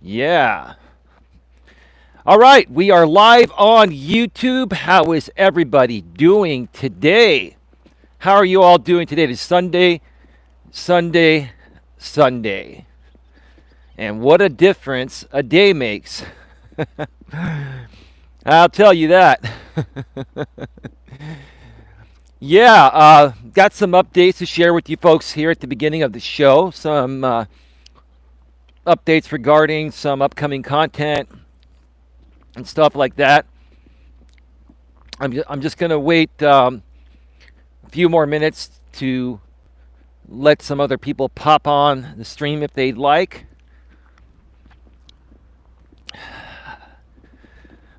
Yeah. All right, we are live on YouTube. How is everybody doing today? How are you all doing today? It is Sunday, Sunday, Sunday. And what a difference a day makes. I'll tell you that. Yeah, got some updates to share with you folks here at the beginning of the show. Some updates regarding some upcoming content and stuff like that. I'm just going to wait a few more minutes to let some other people pop on the stream if they'd like.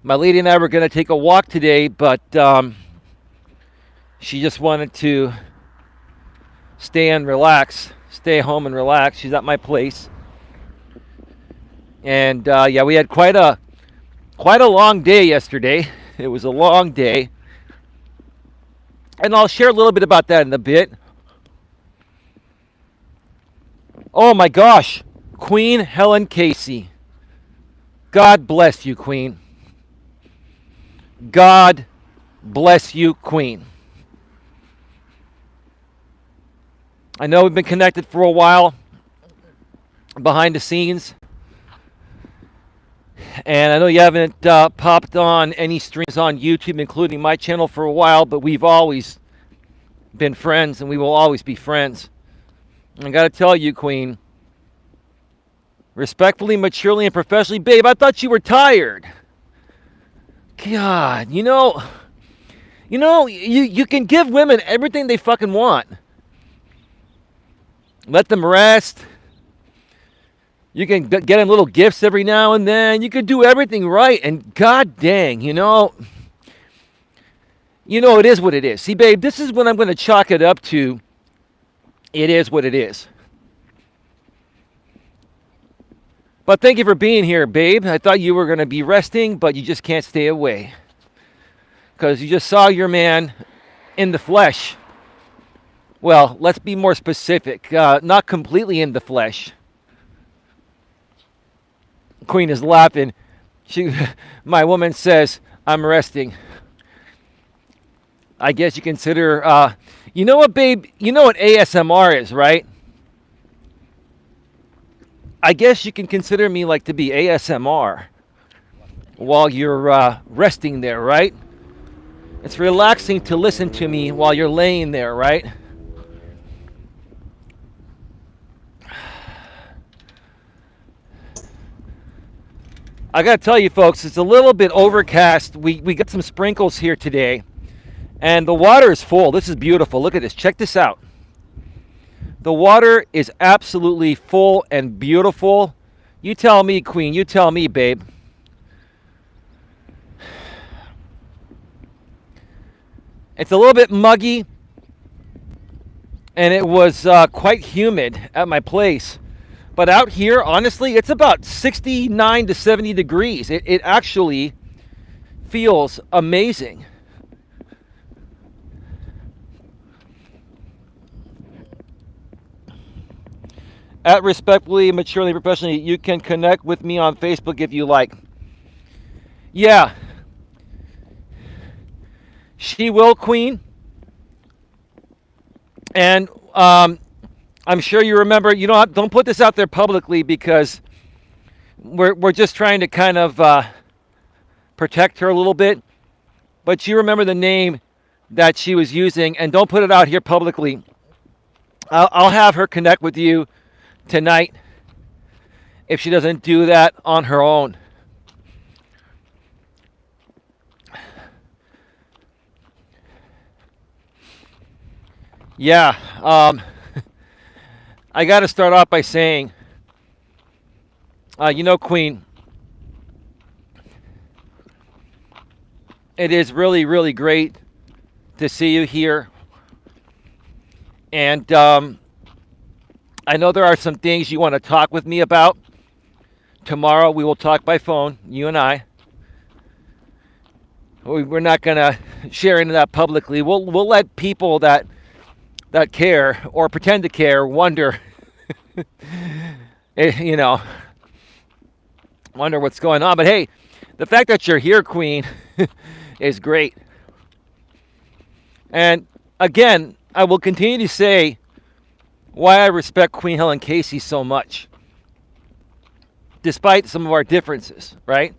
My lady and I were going to take a walk today, but she just wanted to stay home and relax. She's at my place. And yeah, we had quite a long day yesterday. It was a long day. And I'll share a little bit about that in a bit. Oh my gosh, Queen Helen Casey. God bless you, Queen. God bless you, Queen. I know we've been connected for a while behind the scenes. And I know you haven't popped on any streams on YouTube, including my channel, for a while, but we've always been friends and we will always be friends. I got to tell you, Queen, respectfully, maturely, and professionally, babe, I thought you were tired. God, you can give women everything they fucking want. Let them rest. You can get them little gifts every now and then. You can do everything right. And god dang, it is what it is. See, babe, this is what I'm going to chalk it up to. It is what it is. But thank you for being here, babe. I thought you were going to be resting, but you just can't stay away. Because you just saw your man in the flesh. Well, let's be more specific. Not completely in the flesh. Queen is laughing. My woman says, I'm resting. I guess you consider, you know what, babe? You know what ASMR is, right? I guess you can consider me like to be ASMR while you're resting there, right? It's relaxing to listen to me while you're laying there, right? I got to tell you, folks, it's a little bit overcast. We got some sprinkles here today, and the water is full. This is beautiful. Look at this. Check this out. The water is absolutely full and beautiful. You tell me, Queen. You tell me, babe. It's a little bit muggy, and it was quite humid at my place. But out here, honestly, it's about 69 to 70 degrees. It actually feels amazing. At Respectfully, Maturely, Professionally, you can connect with me on Facebook if you like. Yeah. She will, Queen. And I'm sure you remember, don't put this out there publicly because we're just trying to kind of protect her a little bit. But you remember the name that she was using, and don't put it out here publicly. I'll have her connect with you tonight if she doesn't do that on her own. Yeah, I got to start off by saying, Queen, it is really, really great to see you here. And I know there are some things you want to talk with me about. Tomorrow we will talk by phone, you and I. We're not going to share into that publicly. We'll let people that care or pretend to care wonder, Wonder what's going on. But hey, the fact that you're here, Queen, is great. And again, I will continue to say why I respect Queen Helen Casey so much, despite some of our differences, right?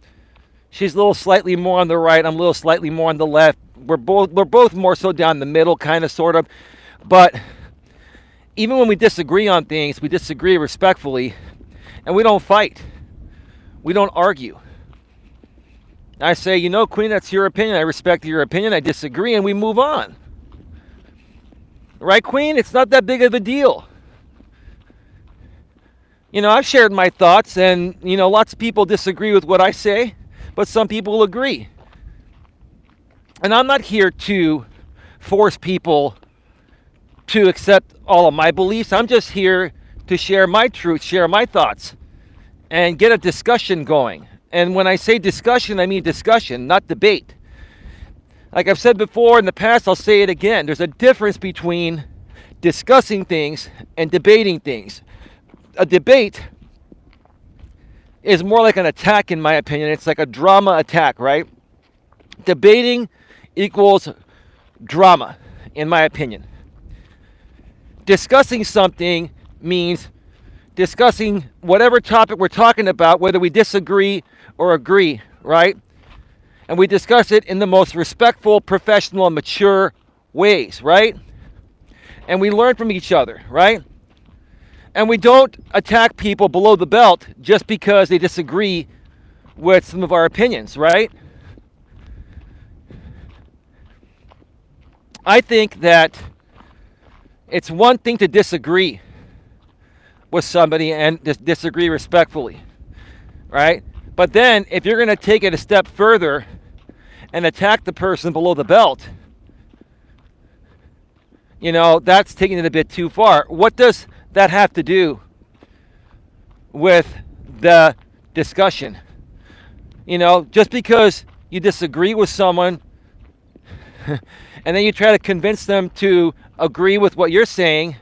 She's a little slightly more on the right. I'm a little slightly more on the left. We're both more so down the middle, kind of, sort of. But even when we disagree on things, we disagree respectfully, and we don't fight. We don't argue. I say, you know, Queen, that's your opinion. I respect your opinion. I disagree, and we move on. Right, Queen? It's not that big of a deal. You know, I've shared my thoughts, and, you know, lots of people disagree with what I say, but some people agree. And I'm not here to force people to accept all of my beliefs. I'm just here to share my truth, share my thoughts, and get a discussion going. And when I say discussion, I mean discussion, not debate. Like I've said before in the past, I'll say it again. There's a difference between discussing things and debating things. A debate is more like an attack, in my opinion. It's like a drama attack, right? Debating equals drama, in my opinion. Discussing something means discussing whatever topic we're talking about, whether we disagree or agree, right? And we discuss it in the most respectful, professional, and mature ways, right? And we learn from each other, right? And we don't attack people below the belt just because they disagree with some of our opinions, right? I think that it's one thing to disagree with somebody and disagree respectfully, right? But then if you're going to take it a step further and attack the person below the belt, you know, that's taking it a bit too far. What does that have to do with the discussion? You know, just because you disagree with someone and then you try to convince them to agree with what you're saying,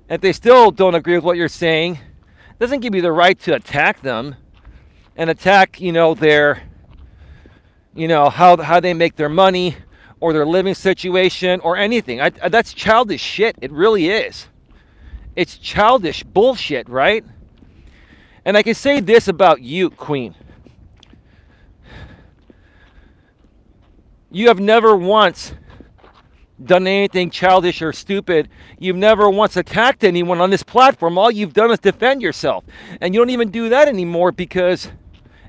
if they still don't agree with what you're saying, it doesn't give you the right to attack them and attack, you know, their, you know, how they make their money or their living situation or anything. That's childish shit. It really is. It's childish bullshit, right? And I can say this about you, Queen. You have never once done anything childish or stupid. You've never once attacked anyone on this platform. All you've done is defend yourself. And you don't even do that anymore because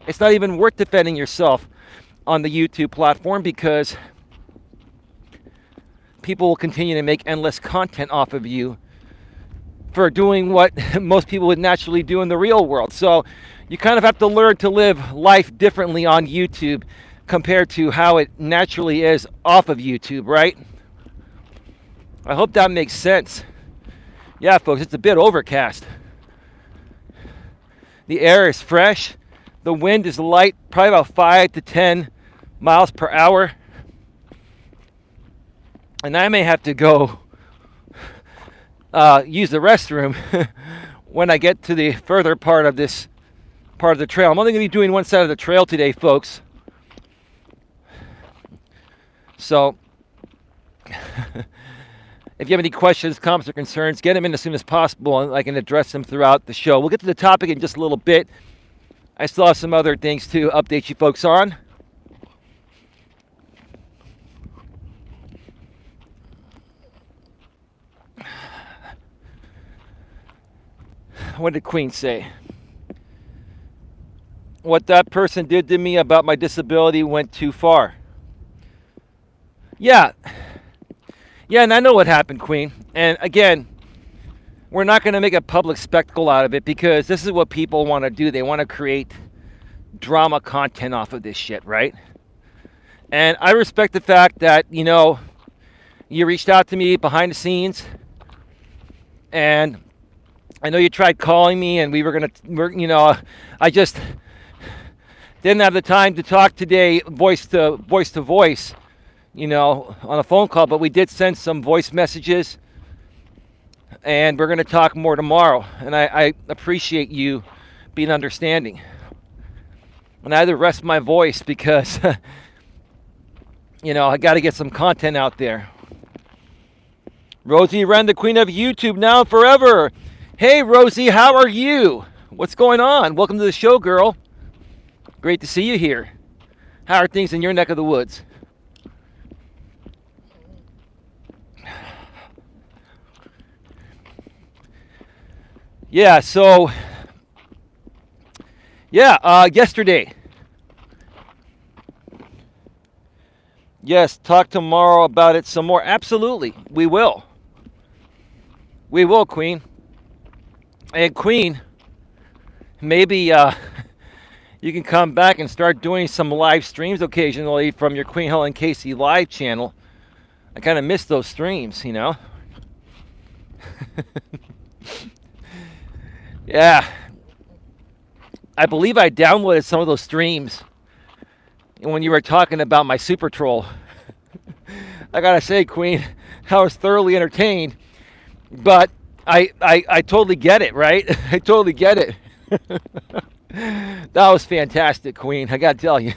it's not even worth defending yourself on the YouTube platform, because people will continue to make endless content off of you for doing what most people would naturally do in the real world. So you kind of have to learn to live life differently on YouTube compared to how it naturally is off of YouTube, right? I hope that makes sense. Yeah, folks, it's a bit overcast. The air is fresh. The wind is light, probably about 5 to 10 miles per hour. And I may have to go use the restroom when I get to the further part of this part of the trail. I'm only going to be doing one side of the trail today, folks. So if you have any questions, comments, or concerns, get them in as soon as possible, and I can address them throughout the show. We'll get to the topic in just a little bit. I still have some other things to update you folks on. What did Queen say? What that person did to me about my disability went too far. Yeah, and I know what happened, Queen. And again, we're not going to make a public spectacle out of it, because this is what people want to do. They want to create drama content off of this shit, right? And I respect the fact that, you know, you reached out to me behind the scenes, and I know you tried calling me, and I just didn't have the time to talk today voice to voice, you know, on a phone call, but we did send some voice messages, and we're going to talk more tomorrow. And I appreciate you being understanding. And I had to rest my voice because, I got to get some content out there. Rosie Wren, the queen of YouTube now and forever. Hey, Rosie, how are you? What's going on? Welcome to the show, girl. Great to see you here. How are things in your neck of the woods? Yeah, so, yesterday. Yes, talk tomorrow about it some more. Absolutely, we will. We will, Queen. And Queen, maybe you can come back and start doing some live streams occasionally from your Queen Helen Casey live channel. I kind of miss those streams, Yeah. I believe I downloaded some of those streams when you were talking about my Super Troll. I gotta say, Queen, I was thoroughly entertained. But I totally get it, right? I totally get it. That was fantastic, Queen. I gotta tell you.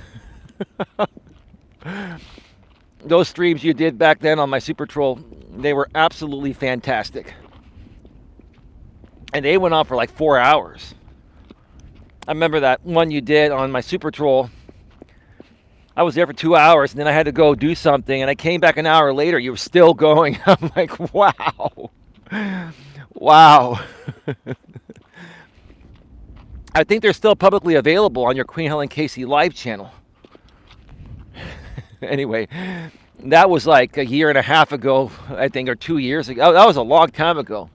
Those streams you did back then on my Super Troll, they were absolutely fantastic. And they went on for like 4 hours. I remember that one you did on my Super Troll. I was there for 2 hours, and then I had to go do something, and I came back an hour later. You were still going. I'm like, wow. Wow. I think they're still publicly available on your Queen Helen Casey live channel. Anyway, that was like a year and a half ago, I think, or 2 years ago. That was a long time ago.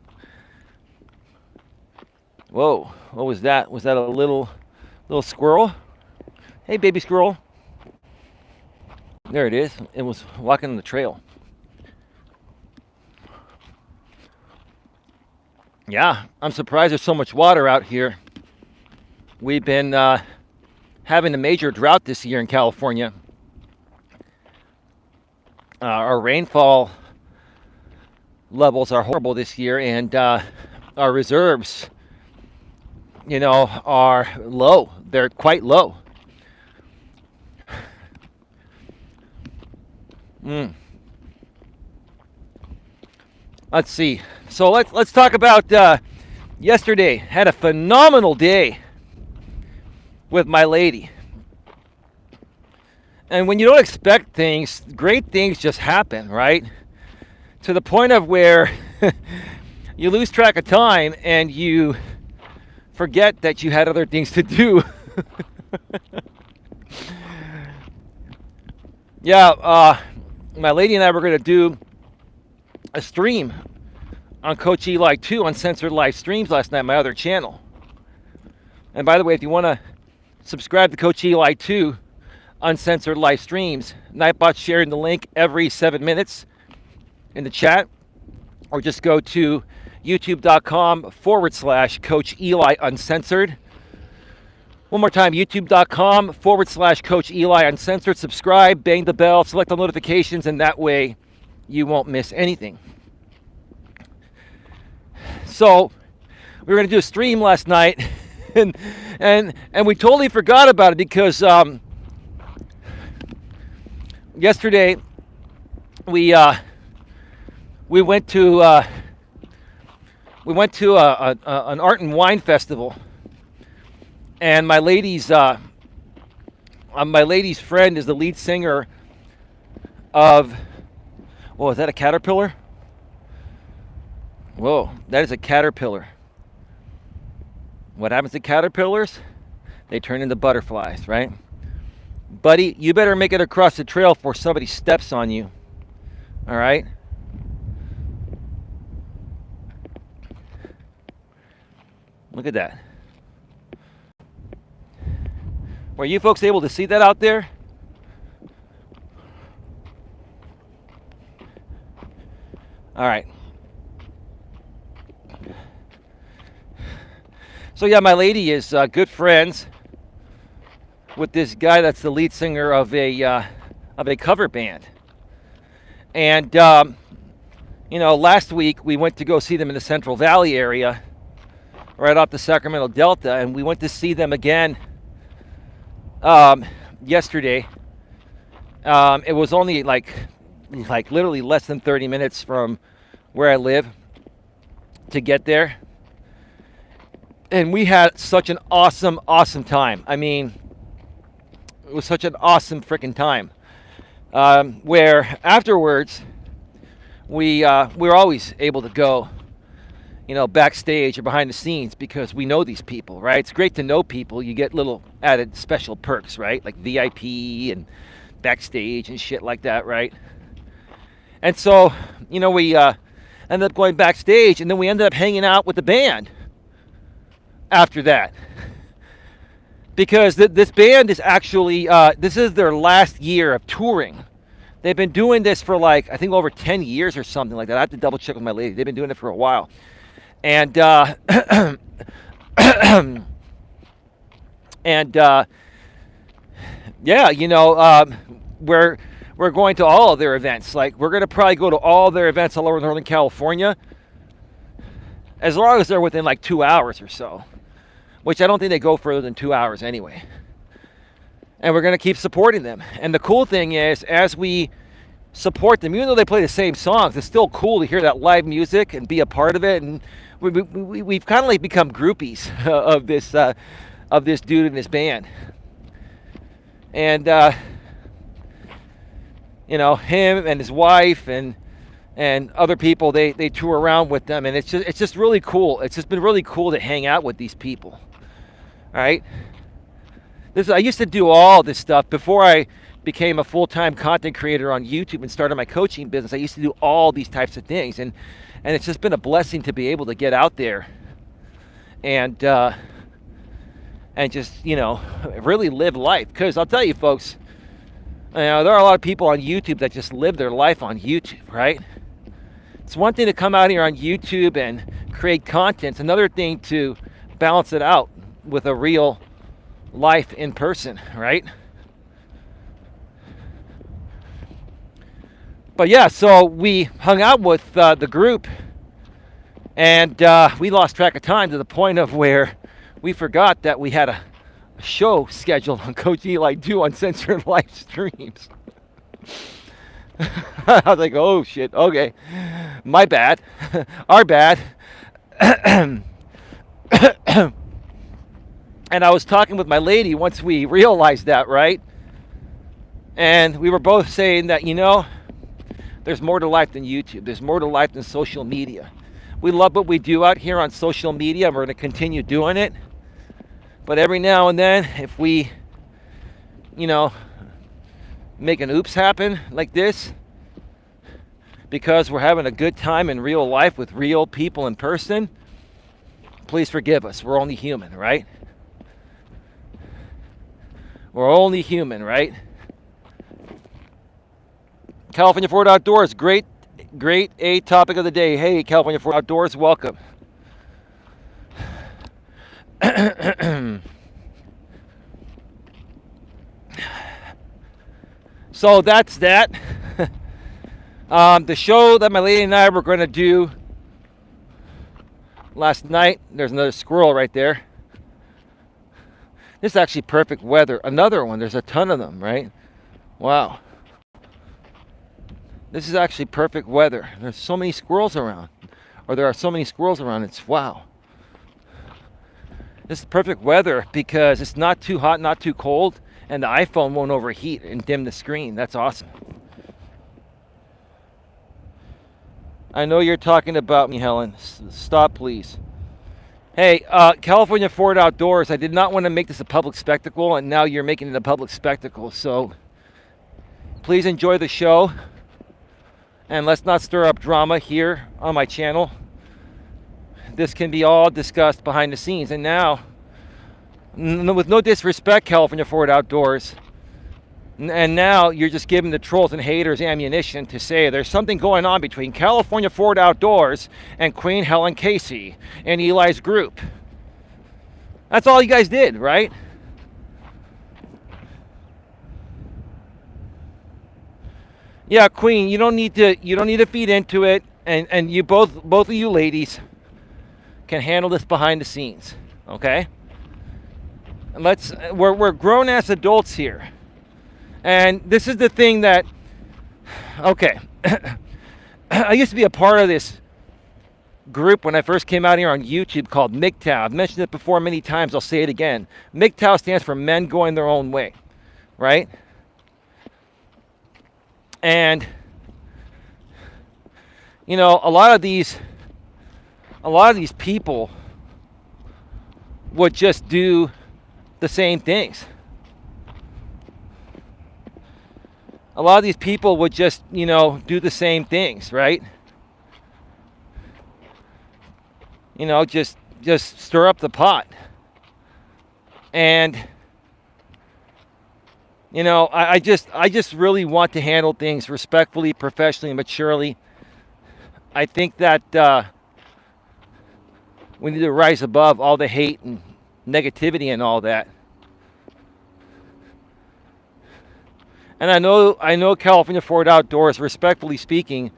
Whoa, what was that? Was that a little squirrel? Hey, baby squirrel. There it is. It was walking on the trail. Yeah, I'm surprised there's so much water out here. We've been having a major drought this year in California. Our rainfall levels are horrible this year, and our reserves, are low. They're quite low. Let's see. So let's talk about yesterday. Had a phenomenal day with my lady. And when you don't expect things, great things just happen, right? To the point of where you lose track of time and you forget that you had other things to do. Yeah, my lady and I were going to do a stream on Coach Eli 2 Uncensored live streams last night, my other channel. And by the way, if you want to subscribe to Coach Eli 2 Uncensored live streams, Nightbot's sharing the link every 7 minutes in the chat, or just go to youtube.com/Coach Eli Uncensored. One more time, youtube.com/Coach Eli Uncensored. Subscribe, bang the bell, select the notifications, and that way you won't miss anything. So we were going to do a stream last night, and we totally forgot about it because yesterday we went to an art and wine festival, and my lady's friend is the lead singer of. Whoa, is that a caterpillar? Whoa, that is a caterpillar. What happens to caterpillars? They turn into butterflies, right? Buddy, you better make it across the trail before somebody steps on you. All right? Look at that. Were you folks able to see that out there? All right. So yeah, my lady is good friends with this guy that's the lead singer of a cover band. And last week we went to go see them in the Central Valley area, right off the Sacramento Delta, and we went to see them again yesterday. It was only like literally less than 30 minutes from where I live to get there. And we had such an awesome, awesome time. I mean, it was such an awesome freaking time. Where afterwards, we're always able to go, backstage or behind the scenes because we know these people, right? It's great to know people. You get little added special perks, right? Like VIP and backstage and shit like that, right? And so, we ended up going backstage, and then we ended up hanging out with the band after that. Because this band is actually, this is their last year of touring. They've been doing this for I think over 10 years or something like that. I have to double check with my lady. They've been doing it for a while. And, yeah, we're going to all of their events. We're going to probably go to all their events all over Northern California, as long as they're within 2 hours or so, which I don't think they go further than 2 hours anyway. And we're going to keep supporting them. And the cool thing is, as we support them, even though they play the same songs, it's still cool to hear that live music and be a part of it. And we've kind of become groupies of this dude and his band. And him and his wife and other people, they tour around with them, and it's just really cool. It's just been really cool to hang out with these people. All right. I used to do all this stuff before I became a full-time content creator on YouTube and started my coaching business. I used to do all these types of things, and it's just been a blessing to be able to get out there and just really live life. Because I'll tell you, folks, there are a lot of people on YouTube that just live their life on YouTube, right? It's one thing to come out here on YouTube and create content. It's another thing to balance it out with a real life in person, right? But yeah, so we hung out with the group, and we lost track of time to the point of where we forgot that we had a show scheduled on Coach Eli do Uncensored live streams. I was like, oh shit, okay, my bad, our bad. And I was talking with my lady once we realized that, right? And we were both saying that, there's more to life than YouTube. There's more to life than social media. We love what we do out here on social media, and we're going to continue doing it. But every now and then, if we, make an oops happen like this, because we're having a good time in real life with real people in person, please forgive us. We're only human, right? We're only human, right? California Forward Outdoors, great A topic of the day. Hey, California Forward Outdoors, welcome. So that's that. The show that my lady and I were going to do last night, there's another squirrel right there. This is actually perfect weather. Another one. There's a ton of them, right? Wow. This is actually perfect weather. There's so many squirrels around. Or there are so many squirrels around. It's wow. This is perfect weather because it's not too hot, not too cold, and the iPhone won't overheat and dim the screen. That's awesome. I know you're talking about me, Helen. Stop, please. Hey, California Forward Outdoors, I did not want to make this a public spectacle, and now you're making it a public spectacle. So please enjoy the show, and let's not stir up drama here on my channel. This can be all discussed behind the scenes. And now, with no disrespect, California Forward Outdoors, and now you're just giving the trolls and haters ammunition to say there's something going on between California Forward Outdoors and Queen Helen Casey and Eli's group. That's all you guys did, right? Yeah, Queen, you don't need to feed into it, and you both of you ladies can handle this behind the scenes, okay? We're grown ass adults here. And this is the thing that, okay, I used to be a part of this group when I first came out here on YouTube called MGTOW. I've mentioned it before many times. I'll say it again. MGTOW stands for Men Going Their Own Way, right? And you know, a lot of these people would just do the same things. A lot of these people would just, you know, do the same things, right? You know, just stir up the pot. And you know, I just really want to handle things respectfully, professionally, and maturely. I think that we need to rise above all the hate and negativity and all that. And I know California Forward Outdoors, respectfully speaking,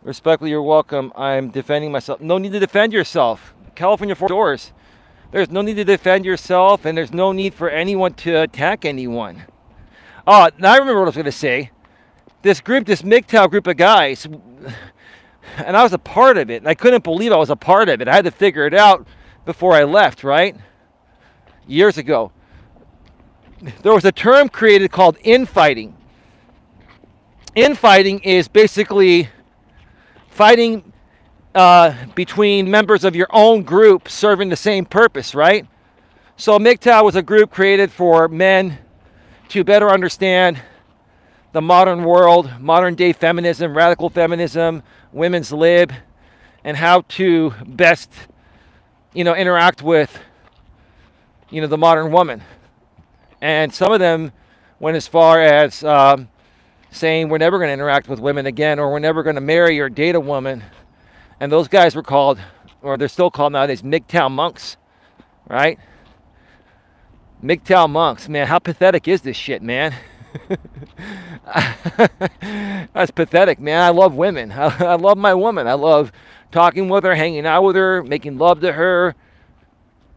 respectfully, you're welcome. I'm defending myself. No need to defend yourself. California Forward Outdoors. There's no need to defend yourself, and there's no need for anyone to attack anyone. Oh, now I remember what I was going to say. This group, this MGTOW group of guys, and I was a part of it, and I couldn't believe I was a part of it. I had to figure it out before I left, right? Years ago. There was a term created called infighting. Infighting is basically fighting between members of your own group serving the same purpose, right? So MGTOW was a group created for men to better understand the modern world, modern day feminism, radical feminism, women's lib, and how to best, you know, interact with, you know, the modern woman. And some of them went as far as saying we're never going to interact with women again, or we're never going to marry or date a woman. And those guys were called, or they're still called nowadays, MGTOW monks, right? MGTOW monks, man, how pathetic is this shit, man? That's pathetic, man. I love women. I love my woman. I love talking with her, hanging out with her, making love to her,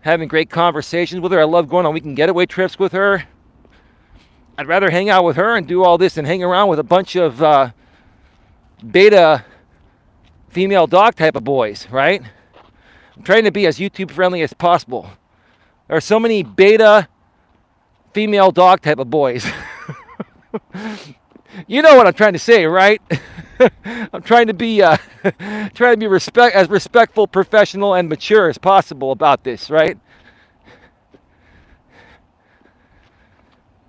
having great conversations with her. I love going on weekend getaway trips with her. I'd rather hang out with her and do all this than hang around with a bunch of beta female dog type of boys, right? I'm trying to be as YouTube friendly as possible. There are so many beta female dog type of boys. You know what I'm trying to say, right? I'm trying to be as respectful, professional, and mature as possible about this, right?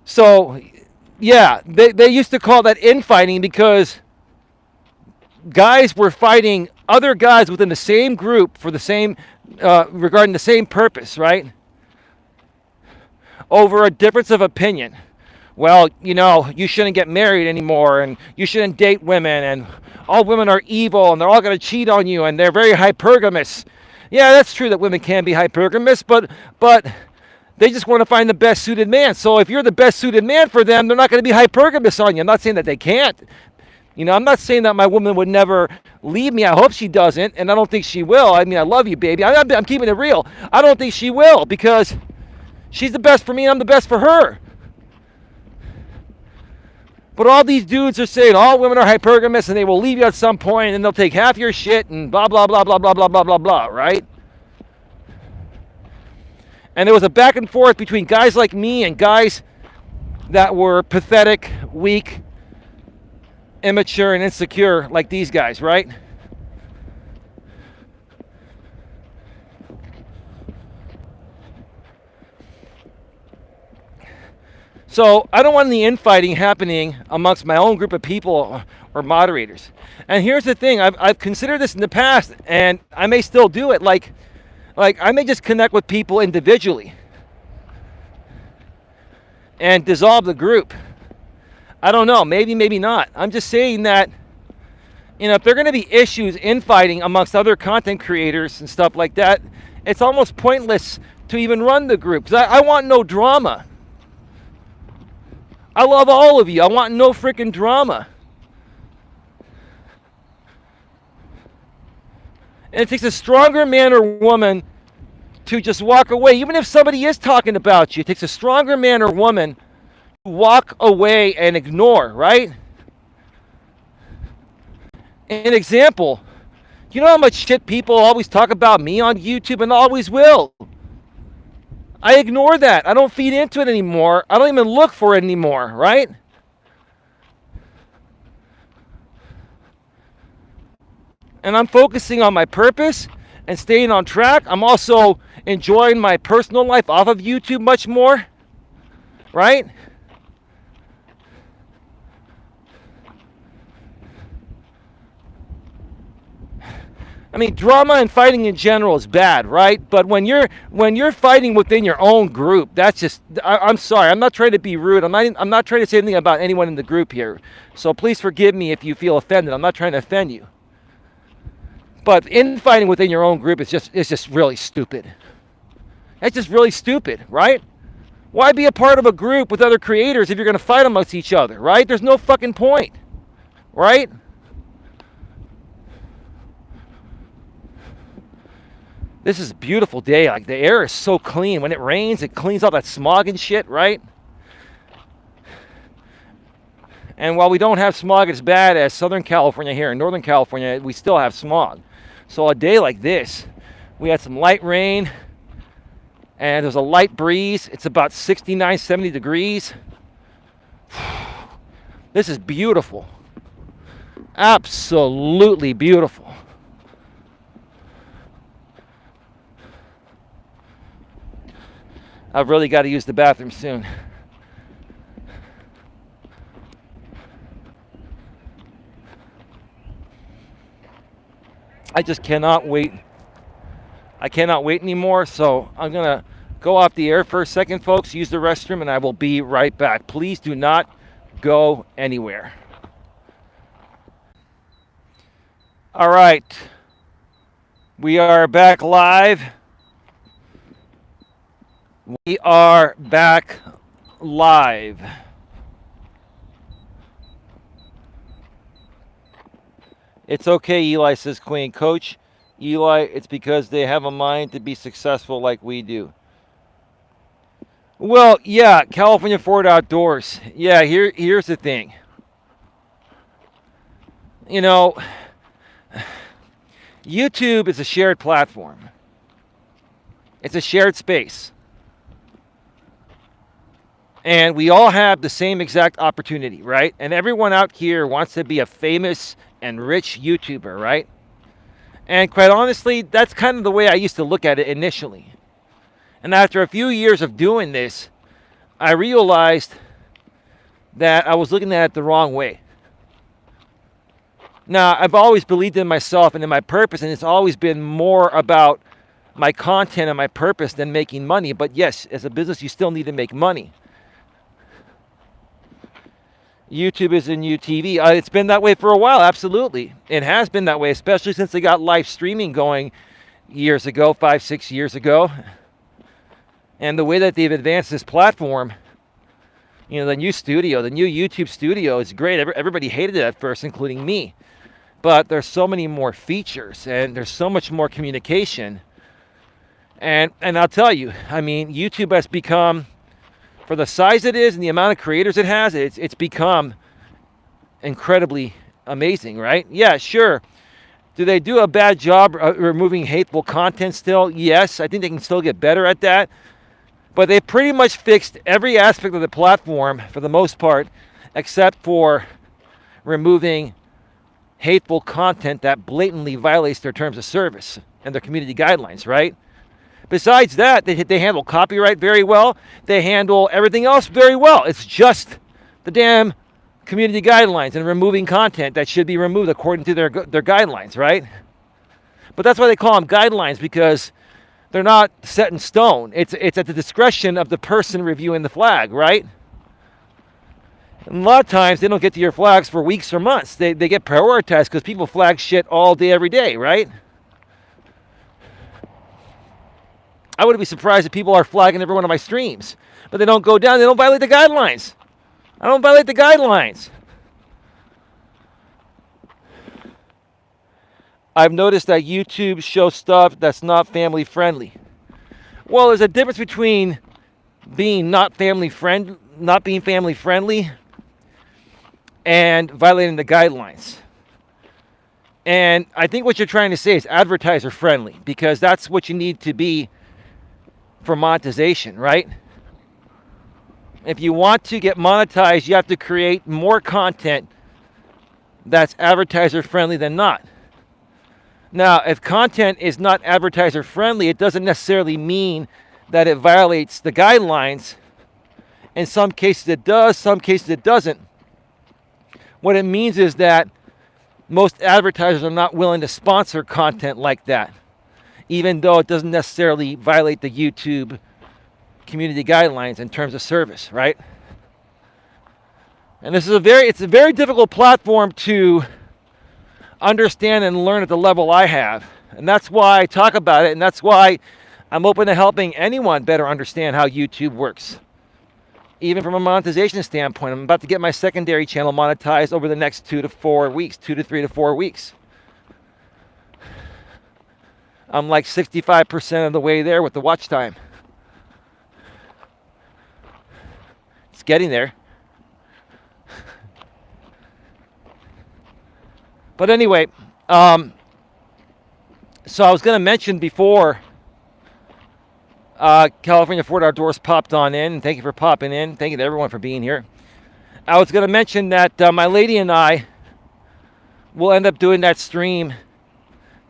So, yeah, they used to call that infighting because guys were fighting other guys within the same group for the same, regarding the same purpose, right? Over a difference of opinion. Well, you know, you shouldn't get married anymore, and you shouldn't date women, and all women are evil, and they're all going to cheat on you, and they're very hypergamous. Yeah, that's true that women can be hypergamous, but they just want to find the best suited man. So if you're the best suited man for them, they're not going to be hypergamous on you. I'm not saying that they can't. You know, I'm not saying that my woman would never leave me. I hope she doesn't, and I don't think she will. I mean, I love you, baby. I'm keeping it real. I don't think she will, because she's the best for me, and I'm the best for her. But all these dudes are saying all women are hypergamous and they will leave you at some point and they'll take half your shit and blah, blah, blah, blah, blah, blah, blah, blah, blah, right? And there was a back and forth between guys like me and guys that were pathetic, weak, immature, and insecure like these guys, right? So I don't want any infighting happening amongst my own group of people or moderators. And here's the thing, I've considered this in the past, and I may still do it. Like I may just connect with people individually and dissolve the group. I don't know, maybe not. I'm just saying that, you know, if there are going to be issues, infighting amongst other content creators and stuff like that, it's almost pointless to even run the group, because I want no drama. I love all of you. I want no freaking drama. And it takes a stronger man or woman to just walk away. Even if somebody is talking about you, it takes a stronger man or woman to walk away and ignore, right? An example, you know how much shit people always talk about me on YouTube and always will? I ignore that. I don't feed into it anymore. I don't even look for it anymore, right? And I'm focusing on my purpose and staying on track. I'm also enjoying my personal life off of YouTube much more, right? I mean, drama and fighting in general is bad, right? But when you're fighting within your own group, that's just. I'm sorry. I'm not trying to be rude. I'm not trying to say anything about anyone in the group here. So please forgive me if you feel offended. I'm not trying to offend you. But infighting within your own group is just really stupid. That's just really stupid, right? Why be a part of a group with other creators if you're going to fight amongst each other, right? There's no fucking point, right? This is a beautiful day. Like, the air is so clean. When it rains, it cleans all that smog and shit, right? And while we don't have smog as bad as Southern California here in Northern California, we still have smog. So a day like this, we had some light rain, and there's a light breeze. It's about 69, 70 degrees. This is beautiful. Absolutely beautiful. I've really got to use the bathroom soon. I just cannot wait. I cannot wait anymore, so I'm going to go off the air for a second, folks, use the restroom, and I will be right back. Please do not go anywhere. All right. We are back live. We are back live. It's okay, Eli, says Queen. Coach Eli, it's because they have a mind to be successful like we do. Well, yeah, California Forward Outdoors. Yeah, here's the thing. You know, YouTube is a shared platform. It's a shared space. And we all have the same exact opportunity, right? And everyone out here wants to be a famous and rich YouTuber, right? And quite honestly, that's kind of the way I used to look at it initially. And after a few years of doing this, I realized that I was looking at it the wrong way. Now, I've always believed in myself and in my purpose, and it's always been more about my content and my purpose than making money. But yes, as a business, you still need to make money. YouTube is a new TV. It's been that way for a while, absolutely. It has been that way, especially since they got live streaming going years ago, 5-6 years ago. And the way that they've advanced this platform, you know, the new YouTube studio is great. Everybody hated it at first, including me. But there's so many more features, and there's so much more communication. And I'll tell you, I mean, YouTube has become, for the size it is and the amount of creators it has, it's become incredibly amazing, right? Yeah, sure. Do they do a bad job removing hateful content still? Yes, I think they can still get better at that. But they pretty much fixed every aspect of the platform for the most part, except for removing hateful content that blatantly violates their terms of service and their community guidelines, right? Besides that, they handle copyright very well. They handle everything else very well. It's just the damn community guidelines and removing content that should be removed according to their guidelines, right? But that's why they call them guidelines, because they're not set in stone. It's at the discretion of the person reviewing the flag, right? And a lot of times they don't get to your flags for weeks or months. They get prioritized because people flag shit all day, every day, right? I wouldn't be surprised if people are flagging every one of my streams, but they don't go down. They don't violate the guidelines. I don't violate the guidelines. I've noticed that YouTube shows stuff that's not family friendly. Well, there's a difference between being not being family friendly, and violating the guidelines. And I think what you're trying to say is advertiser friendly, because that's what you need to be for monetization, right? If you want to get monetized, you have to create more content that's advertiser friendly than not. Now, if content is not advertiser friendly, it doesn't necessarily mean that it violates the guidelines. In some cases it does, some cases it doesn't. What it means is that most advertisers are not willing to sponsor content like that, even though it doesn't necessarily violate the YouTube community guidelines in terms of service, right? And this is it's a very difficult platform to understand and learn at the level I have. And that's why I talk about it, and that's why I'm open to helping anyone better understand how YouTube works. Even from a monetization standpoint, I'm about to get my secondary channel monetized over the next 2 to 3 to 4 weeks. I'm like 65% of the way there with the watch time. It's getting there. But anyway, so I was going to mention before California Ford Outdoors popped on in. Thank you for popping in. Thank you to everyone for being here. I was going to mention that my lady and I will end up doing that stream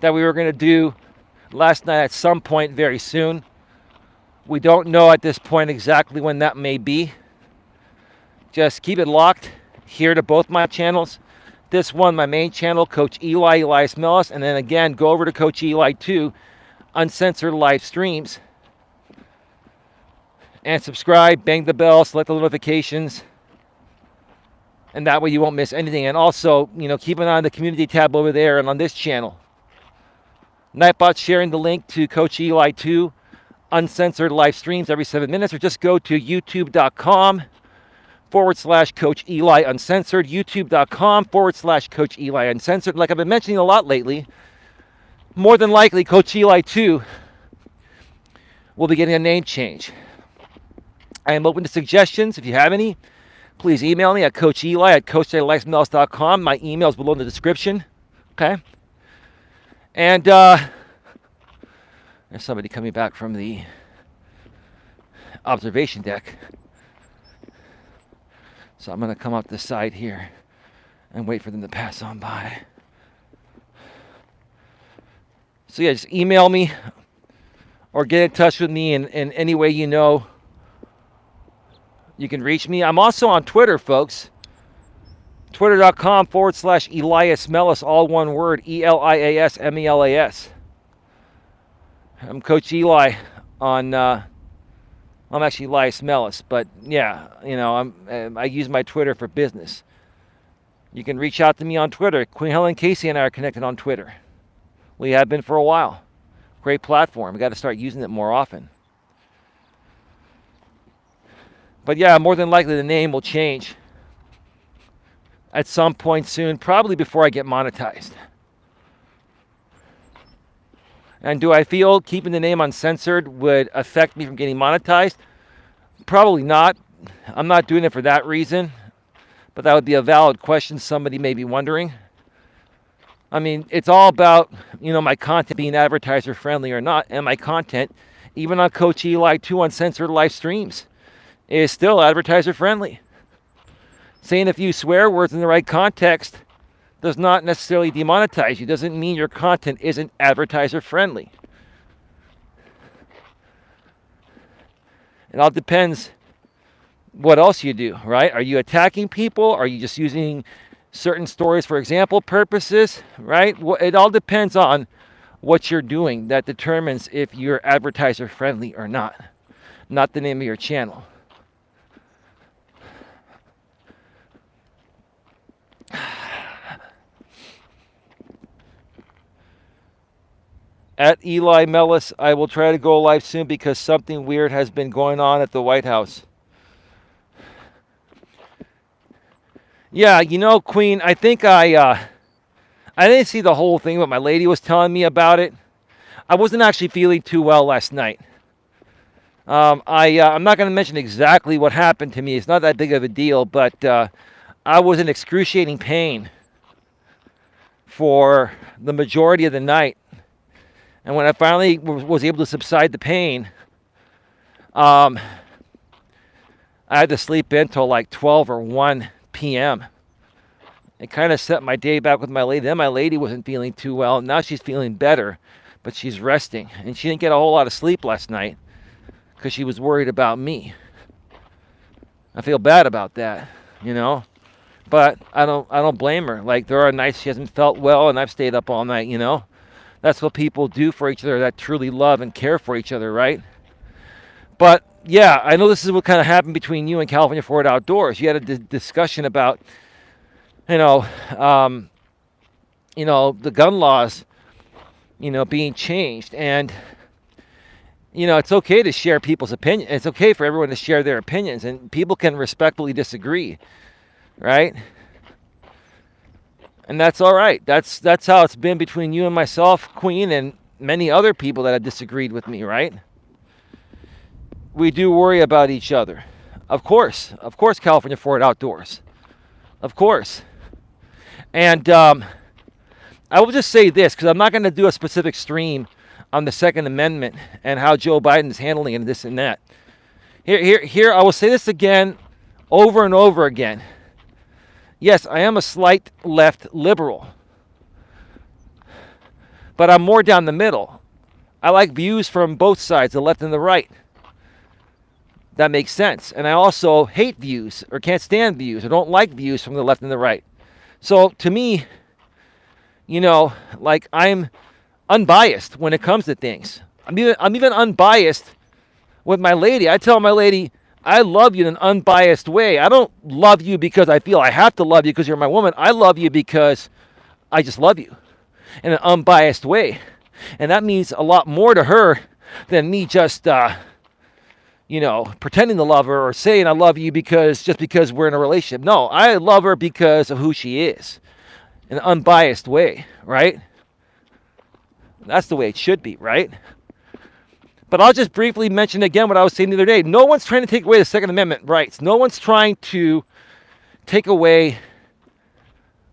that we were going to do last night at some point very soon. We don't know at this point exactly when that may be. Just keep it locked here to both my channels. This one, my main channel, Coach Eli, Elias Melas, and then again, go over to Coach Eli 2, Uncensored Live Streams. And subscribe, bang the bell, select the notifications, and that way you won't miss anything. And also, keep an eye on the community tab over there and on this channel. Nightbot sharing the link to Coach Eli 2 Uncensored Live Streams every 7 minutes, or just go to youtube.com/Coach Eli Uncensored, youtube.com/Coach Eli Uncensored. Like I've been mentioning a lot lately, more than likely Coach Eli 2 will be getting a name change. I am open to suggestions. If you have any, please email me at coacheli@coacheliasmelas.com. My email is below in the description. Okay? And there's somebody coming back from the observation deck. So I'm going to come up the side here and wait for them to pass on by. So yeah, just email me or get in touch with me in any way you know. You can reach me. I'm also on Twitter, folks. Twitter.com/Elias Melas, all one word, Elias Melas. I'm Coach Eli on, I'm actually Elias Melas, but yeah, I use my Twitter for business. You can reach out to me on Twitter. Queen Helen Casey and I are connected on Twitter. We have been for a while. Great platform. We got to start using it more often. But yeah, more than likely the name will change at some point soon, probably before I get monetized. And do I feel keeping the name uncensored would affect me from getting monetized? Probably not. I'm not doing it for that reason, but that would be a valid question somebody may be wondering. I mean, it's all about, my content being advertiser friendly or not, and my content, even on Coach Eli 2 Uncensored Live Streams, is still advertiser friendly. Saying a few swear words in the right context does not necessarily demonetize you. Doesn't mean your content isn't advertiser friendly. It all depends what else you do, right? Are you attacking people? Are you just using certain stories for example purposes, right? It all depends on what you're doing. That determines if you're advertiser friendly or not the name of your channel. At Eli Melas, I will try to go live soon because something weird has been going on at the White House. Yeah, Queen, I think I didn't see the whole thing, but my lady was telling me about it. I wasn't actually feeling too well last night. I'm not going to mention exactly what happened to me. It's not that big of a deal, but I was in excruciating pain for the majority of the night. And when I finally was able to subside the pain, I had to sleep until like 12 or 1 p.m. It kind of set my day back with my lady. Then my lady wasn't feeling too well. Now she's feeling better, but she's resting. And she didn't get a whole lot of sleep last night because she was worried about me. I feel bad about that, you know. But I don't blame her. Like, there are nights she hasn't felt well, and I've stayed up all night, you know. That's what people do for each other that truly love and care for each other, right? But yeah, I know this is what kind of happened between you and California Forward Outdoors. You had a discussion about, you know, the gun laws, being changed, and it's okay to share people's opinions. It's okay for everyone to share their opinions, and people can respectfully disagree, right? And that's all right. That's how it's been between you and myself, Queen, and many other people that have disagreed with me, right? We do worry about each other. Of course, California Forward Outdoors. Of course. And I will just say this, because I'm not going to do a specific stream on the Second Amendment and how Joe Biden is handling it and this and that. Here, I will say this again, over and over again. Yes, I am a slight left liberal, but I'm more down the middle. I like views from both sides, the left and the right. That makes sense. And I also hate views, or can't stand views, or don't like views from the left and the right. So to me, I'm unbiased when it comes to things. I'm even unbiased with my lady. I tell my lady, I love you in an unbiased way. I don't love you because I feel I have to love you because you're my woman. I love you because I just love you in an unbiased way. And that means a lot more to her than me just, pretending to love her or saying I love you because we're in a relationship. No, I love her because of who she is in an unbiased way, right? That's the way it should be, right? But I'll just briefly mention again what I was saying the other day. No one's trying to take away the Second Amendment rights. No one's trying to take away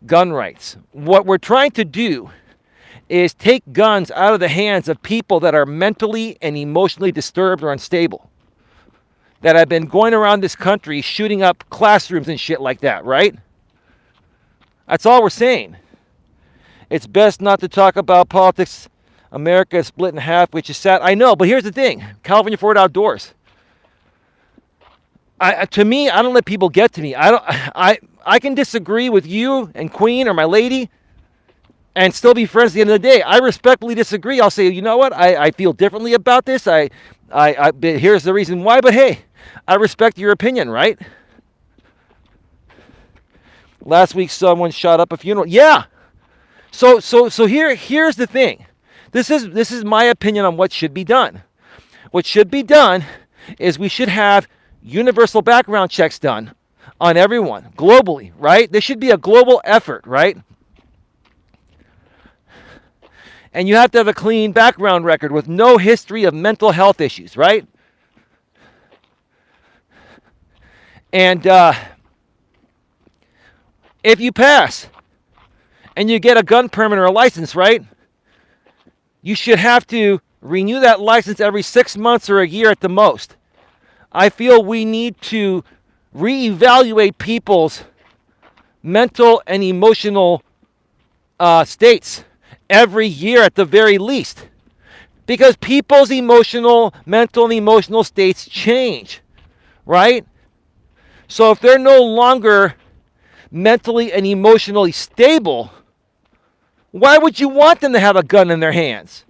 gun rights. What we're trying to do is take guns out of the hands of people that are mentally and emotionally disturbed or unstable, that have been going around this country shooting up classrooms and shit like that, right? That's all we're saying. It's best not to talk about politics. America is split in half, which is sad. I know, but here's the thing. California Forward Outdoors. To me, I don't let people get to me. I can disagree with you and Queen or my lady and still be friends at the end of the day. I respectfully disagree. I'll say, you know what? I feel differently about this. Here's the reason why, but hey, I respect your opinion, right? Last week, someone shot up a funeral. Yeah. So here's the thing. This is my opinion on what should be done. What should be done is we should have universal background checks done on everyone globally, right? There should be a global effort, right? And you have to have a clean background record with no history of mental health issues, right? And if you pass and you get a gun permit or a license, right? You should have to renew that license every 6 months or a year at the most. I feel we need to reevaluate people's mental and emotional states every year at the very least. Because people's mental and emotional states change, right? So if they're no longer mentally and emotionally stable, why would you want them to have a gun in their hands?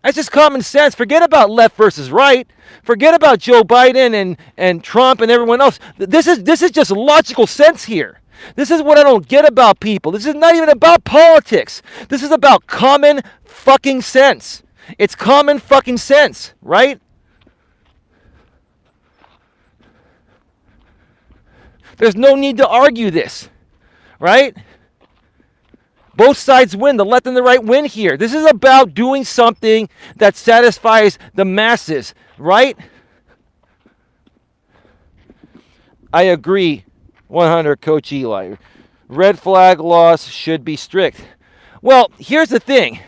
That's just common sense. Forget about left versus right. Forget about Joe Biden and Trump and everyone else. This is just logical sense here. This is what I don't get about people. This is not even about politics. This is about common fucking sense. It's common fucking sense, right? There's no need to argue this, right? Both sides win. The left and the right win here. This is about doing something that satisfies the masses, right? I agree 100, Coach Eli. Red flag laws should be strict. Well, here's the thing.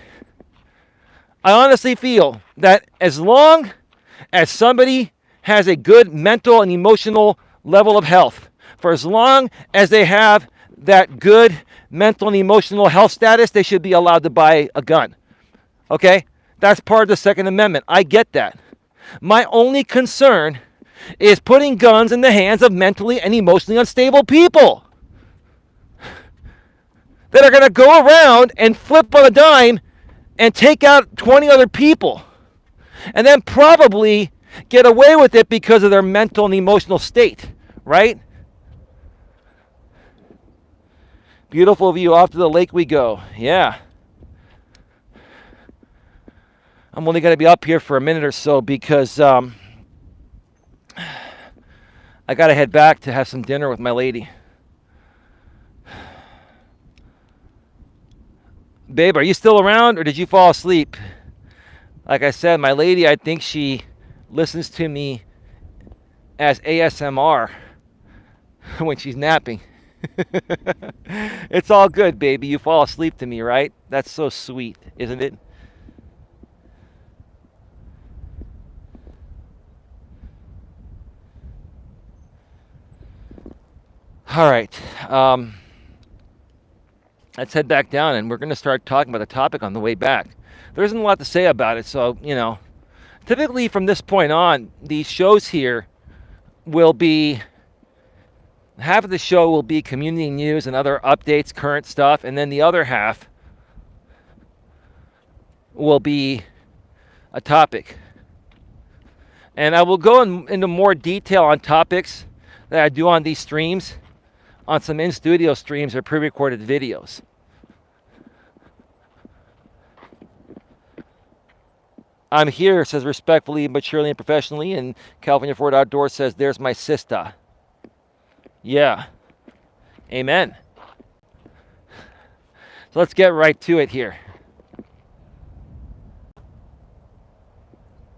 I honestly feel that as long as somebody has a good mental and emotional level of health, for as long as they have that good mental and emotional health status, they should be allowed to buy a gun. Okay? That's part of the Second Amendment. I get that. My only concern is putting guns in the hands of mentally and emotionally unstable people that are going to go around and flip on a dime and take out 20 other people and then probably get away with it because of their mental and emotional state, right? Beautiful view. Off to the lake we go. Yeah. I'm only going to be up here for a minute or so because I got to head back to have some dinner with my lady. Babe, are you still around or did you fall asleep? Like I said, my lady, I think she listens to me as ASMR when she's napping. It's all good, baby. You fall asleep to me, right? That's so sweet, isn't it? All right. Let's head back down, and we're going to start talking about the topic on the way back. There isn't a lot to say about it, so, typically from this point on, these shows here will be, half of the show will be community news and other updates, current stuff, and then the other half will be a topic. And I will go into more detail on topics that I do on these streams, on some in-studio streams or pre-recorded videos. I'm here, says respectfully, maturely, and professionally, and California Ford Outdoors says, there's my sister. Yeah. Amen. So let's get right to it here.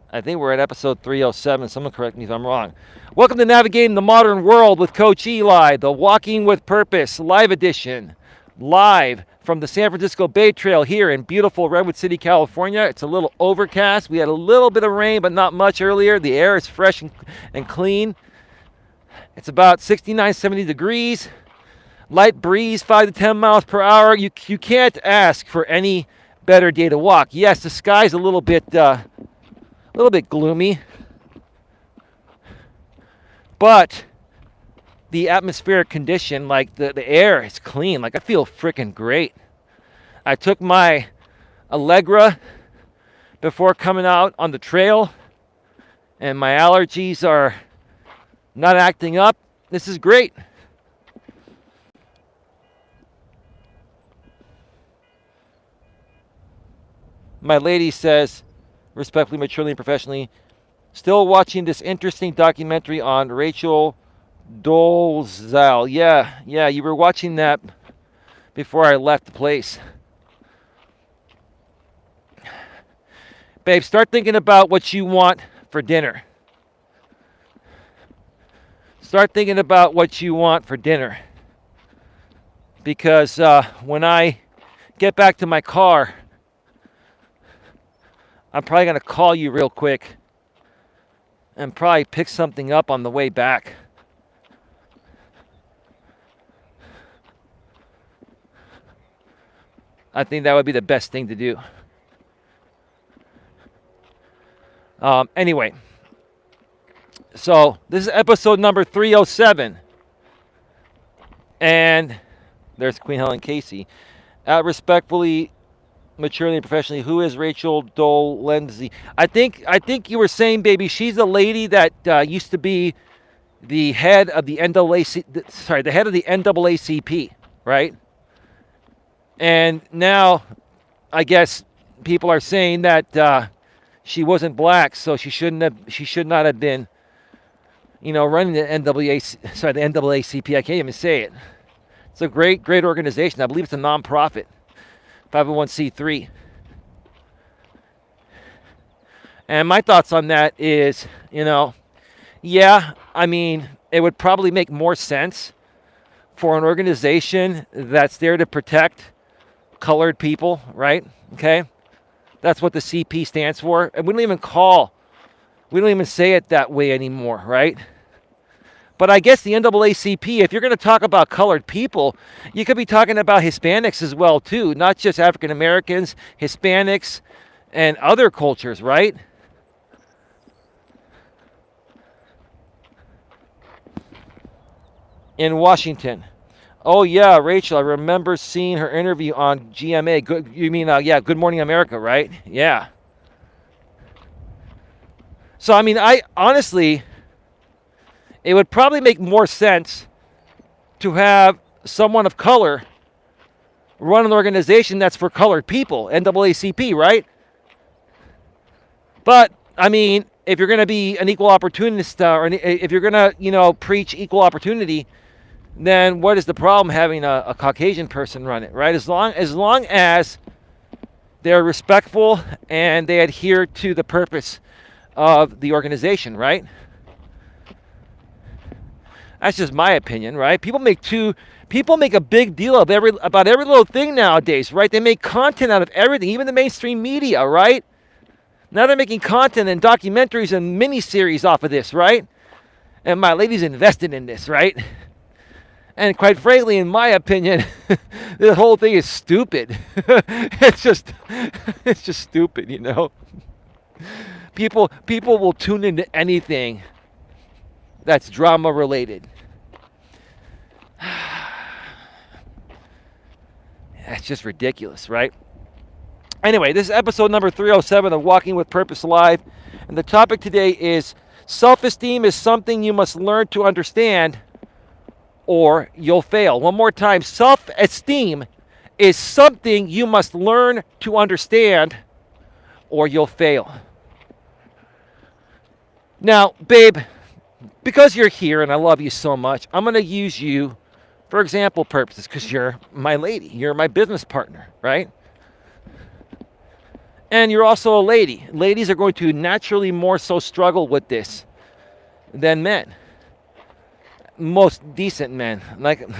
I think we're at episode 307. Someone correct me if I'm wrong. Welcome to Navigating the Modern World with Coach Eli, the Walking with Purpose live edition. Live from the San Francisco Bay Trail here in beautiful Redwood City, California. It's a little overcast. We had a little bit of rain, but not much earlier. The air is fresh and clean. It's about 69, 70 degrees. Light breeze, 5 to 10 miles per hour. You can't ask for any better day to walk. Yes, the sky's a little bit gloomy, but the atmospheric condition, like the air is clean. Like I feel freaking great. I took my Allegra before coming out on the trail, and my allergies are not acting up. This is great. My lady says, respectfully, maturely, and professionally, still watching this interesting documentary on Rachel Dolezal. Yeah, you were watching that before I left the place. Babe, start thinking about what you want for dinner. Start thinking about what you want for dinner. Because when I get back to my car, I'm probably going to call you real quick and probably pick something up on the way back. I think that would be the best thing to do. Anyway, so this is episode number 307. And there's Queen Helen Casey. Respectfully, maturely, and professionally, who is Rachel Dolezal? I think you were saying, baby, she's the lady that used to be the head of the the head of the NAACP, right? And now, I guess people are saying that she wasn't black, so she should not have been, running the NAACP. I can't even say it. It's a great organization. I believe it's a nonprofit, 501c3. And my thoughts on that is, it would probably make more sense for an organization that's there to protect colored people, right? Okay? That's what the CP stands for. And we don't even say it that way anymore, right? But I guess the NAACP, if you're going to talk about colored people, you could be talking about Hispanics as well, too. Not just African Americans, Hispanics, and other cultures, right? In Washington. Oh, yeah, Rachel, I remember seeing her interview on GMA. Good, you mean, Good Morning America, right? Yeah. So, I mean, I honestly, it would probably make more sense to have someone of color run an organization that's for colored people, NAACP, right? But, I mean, if you're going to be an equal opportunist, or if you're going to, preach equal opportunity, then what is the problem having a Caucasian person run it, right? As long as they're respectful and they adhere to the purpose of the organization, right? That's just my opinion, right? People make a big deal about every little thing nowadays, right? They make content out of everything, even the mainstream media, right? Now they're making content and documentaries and miniseries off of this, right? And my lady's invested in this, right? And quite frankly, in my opinion, the whole thing is stupid. It's just stupid, People will tune into anything that's drama related. That's just ridiculous, right? Anyway, this is episode number 307 of Walking with Purpose Live. And the topic today is self-esteem is something you must learn to understand or you'll fail. One more time, self-esteem is something you must learn to understand or you'll fail. Now, babe, because you're here and I love you so much, I'm going to use you for example purposes because you're my lady. You're my business partner, right? And you're also a lady. Ladies are going to naturally more so struggle with this than men. Most decent men.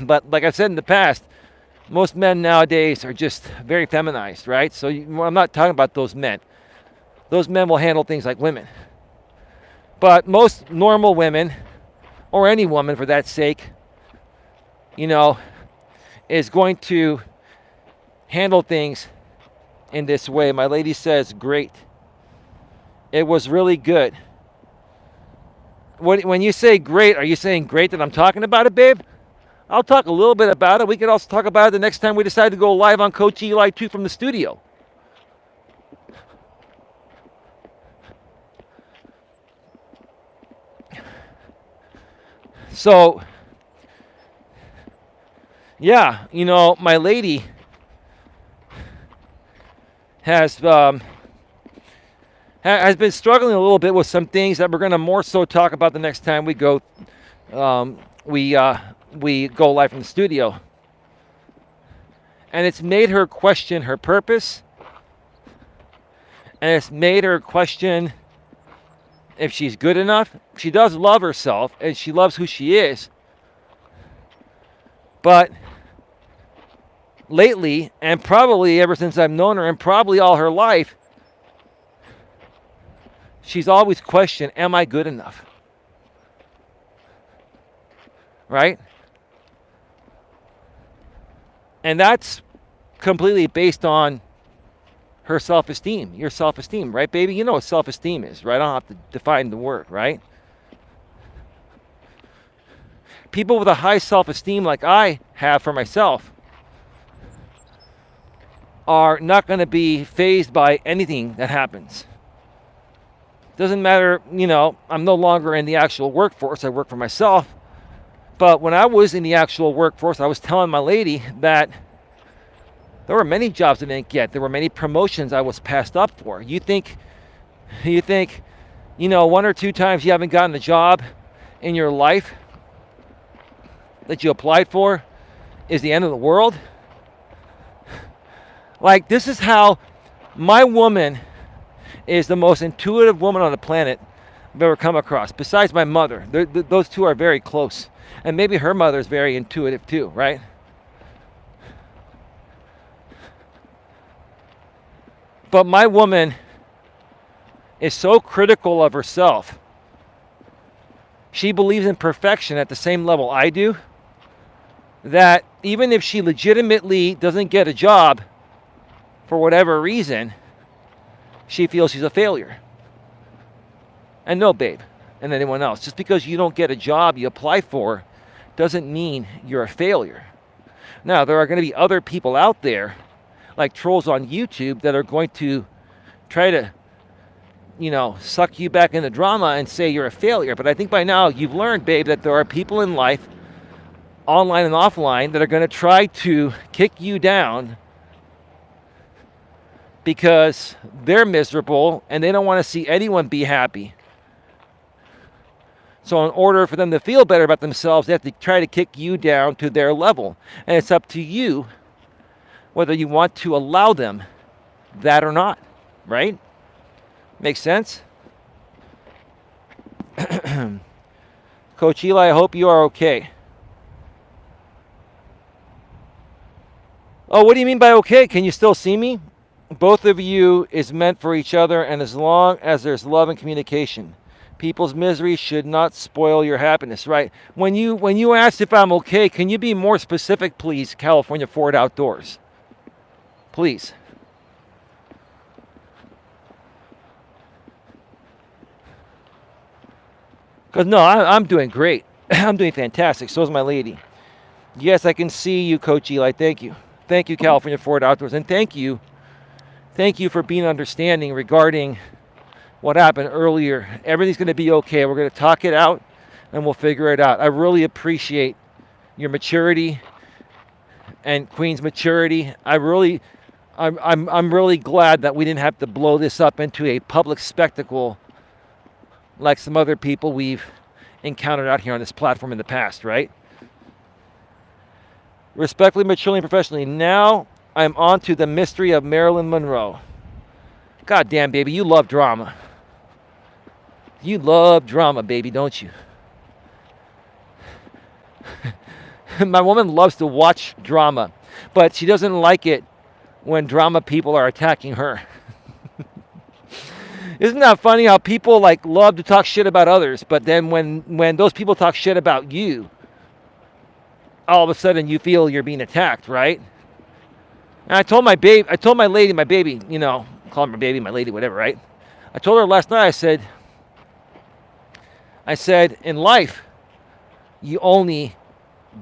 But like I've said in the past, most men nowadays are just very feminized, right? So I'm not talking about those men. Those men will handle things like women. But most normal women, or any woman for that sake, is going to handle things in this way. My lady says, great. It was really good. When you say great, are you saying great that I'm talking about it, babe? I'll talk a little bit about it. We could also talk about it the next time we decide to go live on Coach Eli 2 from the studio. So, yeah, my lady has been struggling a little bit with some things that we're going to more so talk about the next time we go we go live from the studio. And it's made her question her purpose. And it's made her question if she's good enough. She does love herself and she loves who she is. But lately, and probably ever since I've known her and probably all her life, she's always questioned, am I good enough? Right? And that's completely based on her self-esteem, your self-esteem, right, baby? You know what self-esteem is, right? I don't have to define the word, right? People with a high self-esteem like I have for myself are not going to be fazed by anything that happens. Doesn't matter, I'm no longer in the actual workforce. I work for myself. But when I was in the actual workforce, I was telling my lady that there were many jobs I didn't get. There were many promotions I was passed up for. You think, one or two times you haven't gotten a job in your life that you applied for is the end of the world? Like, this is how my woman is the most intuitive woman on the planet. I've ever come across, besides my mother. Those two are very close. And maybe her mother is very intuitive too, right? But my woman is so critical of herself. She believes in perfection at the same level I do, that even if she legitimately doesn't get a job for whatever reason, she feels she's a failure. And no, babe, and anyone else, just because you don't get a job you apply for doesn't mean you're a failure. Now, there are going to be other people out there, like trolls on YouTube, that are going to try to, suck you back into drama and say you're a failure. But I think by now you've learned, babe, that there are people in life, online and offline, that are going to try to kick you down because they're miserable and they don't want to see anyone be happy. So in order for them to feel better about themselves, they have to try to kick you down to their level. And it's up to you whether you want to allow them that or not, right? Makes sense? Coach Eli, I hope you are okay. Oh, what do you mean by okay? Can you still see me? Both of you is meant for each other, and as long as there's love and communication, people's misery should not spoil your happiness, right? When you asked if I'm okay, can you be more specific, please, California Ford Outdoors? Please. Because no, I'm doing great. I'm doing fantastic. So is my lady. Yes, I can see you, Coach Eli. Thank you. Thank you, California Ford Outdoors. And thank you for being understanding regarding what happened earlier. Everything's going to be okay. We're going to talk it out and we'll figure it out. I really appreciate your maturity and Queen's maturity. I'm really glad that we didn't have to blow this up into a public spectacle like some other people we've encountered out here on this platform in the past, right? Respectfully, maturely, and professionally. Now I'm on to the mystery of Marilyn Monroe. God damn, baby, you love drama. You love drama, baby, don't you? My woman loves to watch drama, but she doesn't like it when drama people are attacking her. Isn't that funny how people love to talk shit about others, but then when those people talk shit about you, all of a sudden you feel you're being attacked, right? And I told my lady, call her my baby, my lady, whatever, right? I told her last night, I said, in life, you only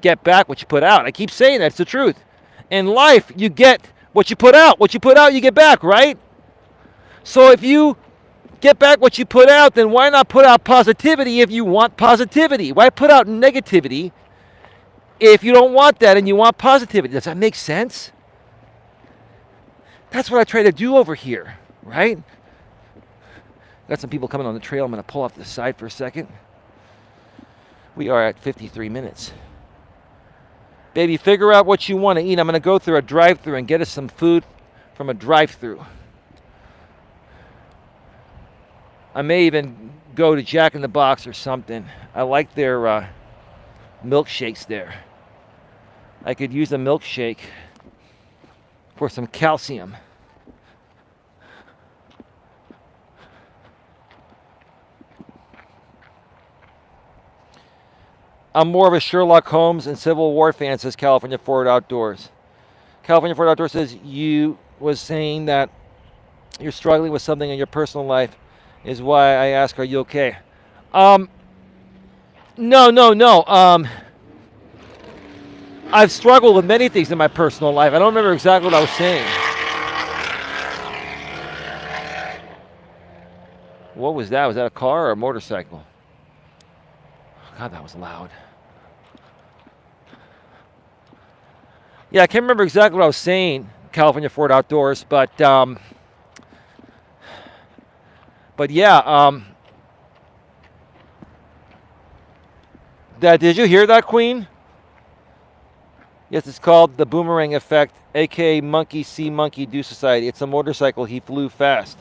get back what you put out. I keep saying that, it's the truth. In life, you get what you put out. What you put out, you get back, right? So if you get back what you put out, then why not put out positivity if you want positivity? Why put out negativity if you don't want that and you want positivity? Does that make sense? That's what I try to do over here, right? Got some people coming on the trail. I'm going to pull off to the side for a second. We are at 53 minutes. Baby, figure out what you want to eat. I'm going to go through a drive-thru and get us some food from a drive-thru. I may even go to Jack in the Box or something. I like their milkshakes there. I could use a milkshake for some calcium. I'm more of a Sherlock Holmes and Civil War fan, says California Ford Outdoors. California Ford Outdoors says you was saying that you're struggling with something in your personal life is why I ask, are you okay? No. I've struggled with many things in my personal life. I don't remember exactly what I was saying. What was that? Was that a car or a motorcycle? God, that was loud. Yeah, I can't remember exactly what I was saying, California Ford Outdoors, but yeah, did you hear that, Queen? Yes, it's called the boomerang effect, aka monkey see, monkey do society. It's a motorcycle. He flew fast.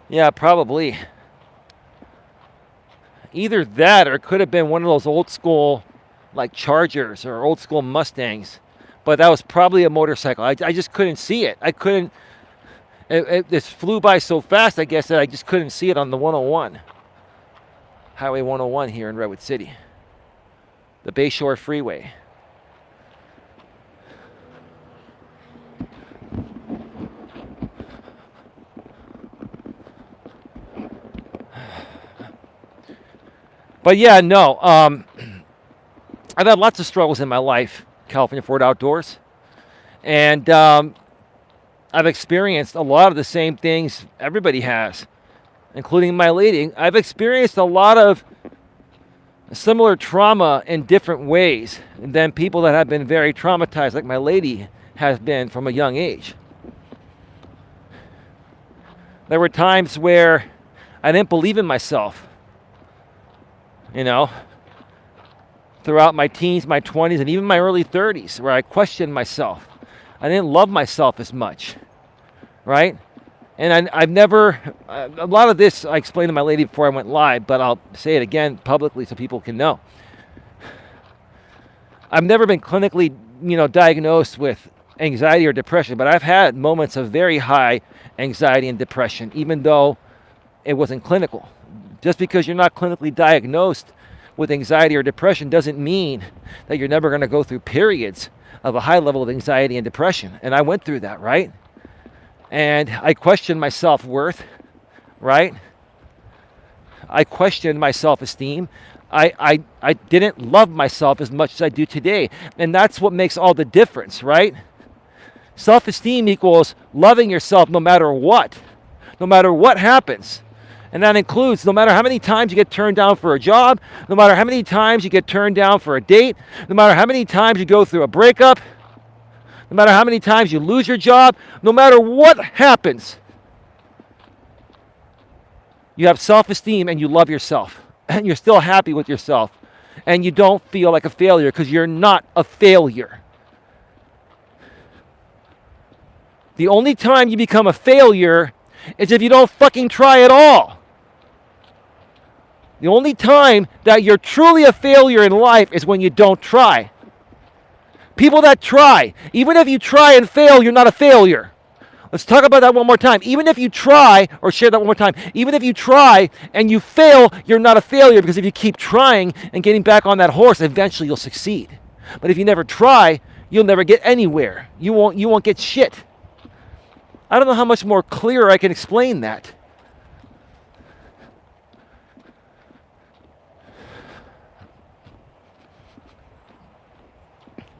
Yeah, probably. Either that or it could have been one of those old school like Chargers or old school Mustangs. But that was probably a motorcycle. I just couldn't see it. I couldn't. It just flew by so fast, I guess, that I just couldn't see it on the 101. Highway 101 here in Redwood City. The Bayshore Freeway. But yeah, no. I've had lots of struggles in my life, California Ford Outdoors. And I've experienced a lot of the same things everybody has, including my lady. I've experienced a lot of similar trauma in different ways than people that have been very traumatized, like my lady has been from a young age. There were times where I didn't believe in myself, you know, throughout my teens, my 20s, and even my early 30s, where I questioned myself. I didn't love myself as much, right? And I've never, a lot of this I explained to my lady before I went live, but I'll say it again publicly so people can know. I've never been clinically, diagnosed with anxiety or depression, but I've had moments of very high anxiety and depression, even though it wasn't clinical. Just because you're not clinically diagnosed with anxiety or depression doesn't mean that you're never going to go through periods of a high level of anxiety and depression. And I went through that, right? And I questioned my self-worth, right? I questioned my self-esteem. I didn't love myself as much as I do today. And that's what makes all the difference, right? Self-esteem equals loving yourself no matter what happens. And that includes no matter how many times you get turned down for a job, no matter how many times you get turned down for a date, no matter how many times you go through a breakup, no matter how many times you lose your job, no matter what happens, you have self-esteem and you love yourself. And you're still happy with yourself. And you don't feel like a failure because you're not a failure. The only time you become a failure is if you don't fucking try at all. The only time that you're truly a failure in life is when you don't try. People that try, even if you try and fail, you're not a failure. Let's talk about that one more time. Even if you try, or share that one more time, even if you try and you fail, you're not a failure, because if you keep trying and getting back on that horse, eventually you'll succeed. But if you never try, you'll never get anywhere. You won't get shit. I don't know how much more clearer I can explain that.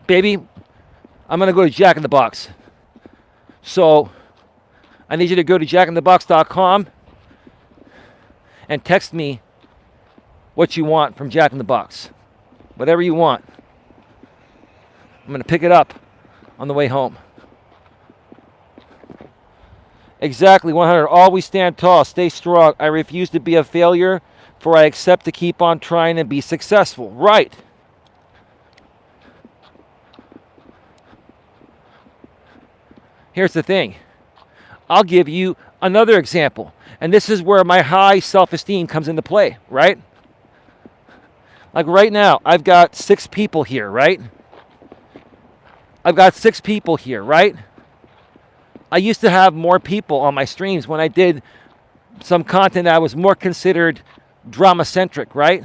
Baby, I'm going to go to Jack in the Box. So I need you to go to jackinthebox.com and text me what you want from Jack in the Box. Whatever you want. I'm going to pick it up on the way home. Exactly, 100. Always stand tall. Stay strong. I refuse to be a failure, for I accept to keep on trying and be successful. Right. Here's the thing. I'll give you another example. And this is where my high self-esteem comes into play, right? Like right now, I've got 6 people here, right? I've got 6 people here, right? I used to have more people on my streams when I did some content that was more considered drama-centric, right?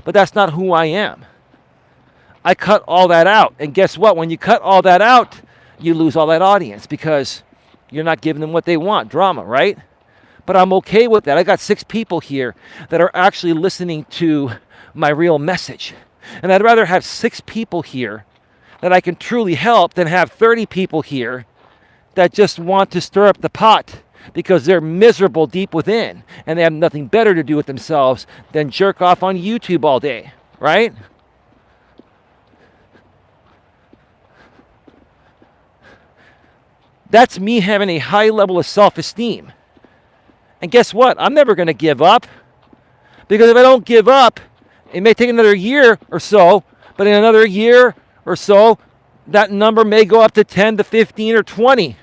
But that's not who I am. I cut all that out. And guess what? When you cut all that out, you lose all that audience because you're not giving them what they want, drama, right? But I'm okay with that. I got 6 people here that are actually listening to my real message. And I'd rather have 6 people here that I can truly help than have 30 people here that just want to stir up the pot because they're miserable deep within and they have nothing better to do with themselves than jerk off on YouTube all day, right? That's me having a high level of self-esteem. And guess what? I'm never going to give up. Because if I don't give up, it may take another year or so, but in another year or so, that number may go up to 10 to 15 or 20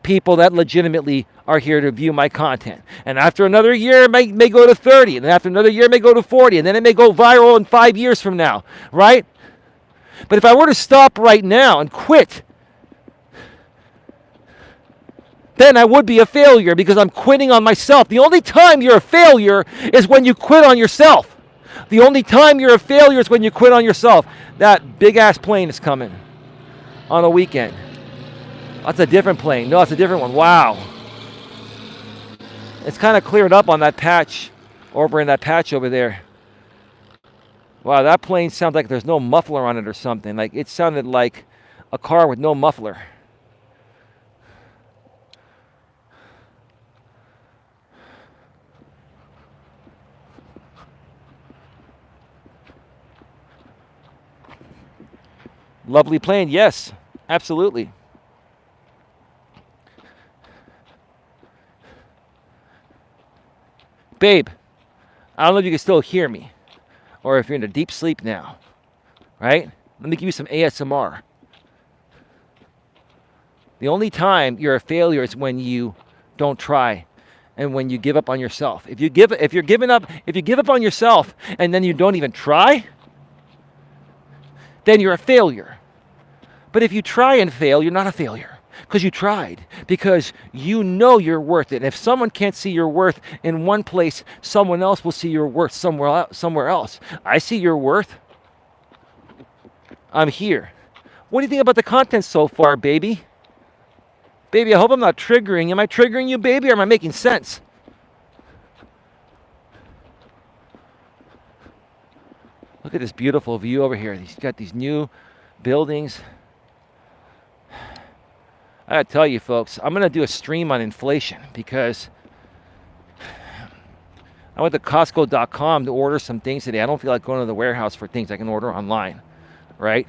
people that legitimately are here to view my content. And after another year, it may go to 30. And then after another year, it may go to 40. And then it may go viral in 5 years from now, right? But if I were to stop right now and quit, then I would be a failure because I'm quitting on myself. The only time you're a failure is when you quit on yourself. The only time you're a failure is when you quit on yourself. That big-ass plane is coming on a weekend. That's a different plane. No, it's a different one. Wow. It's kind of cleared up on that patch, over in that patch over there. Wow, that plane sounds like there's no muffler on it or something. Like it sounded like a car with no muffler. Lovely plane, yes, absolutely. Babe, I don't know if you can still hear me or if you're in a deep sleep now, right? Let me give you some ASMR. The only time you're a failure is when you don't try and when you give up on yourself. If you give up on yourself and then you don't even try, then you're a failure. But if you try and fail, you're not a failure. Because you tried. Because you know you're worth it. And if someone can't see your worth in one place, someone else will see your worth somewhere else. I see your worth. I'm here. What do you think about the content so far, baby? Baby, I hope I'm not triggering. Am I triggering you, baby, or am I making sense? Look at this beautiful view over here. He's got these new buildings. I gotta tell you, folks, I'm gonna do a stream on inflation because I went to Costco.com to order some things today. I don't feel like going to the warehouse for things I can order online, right?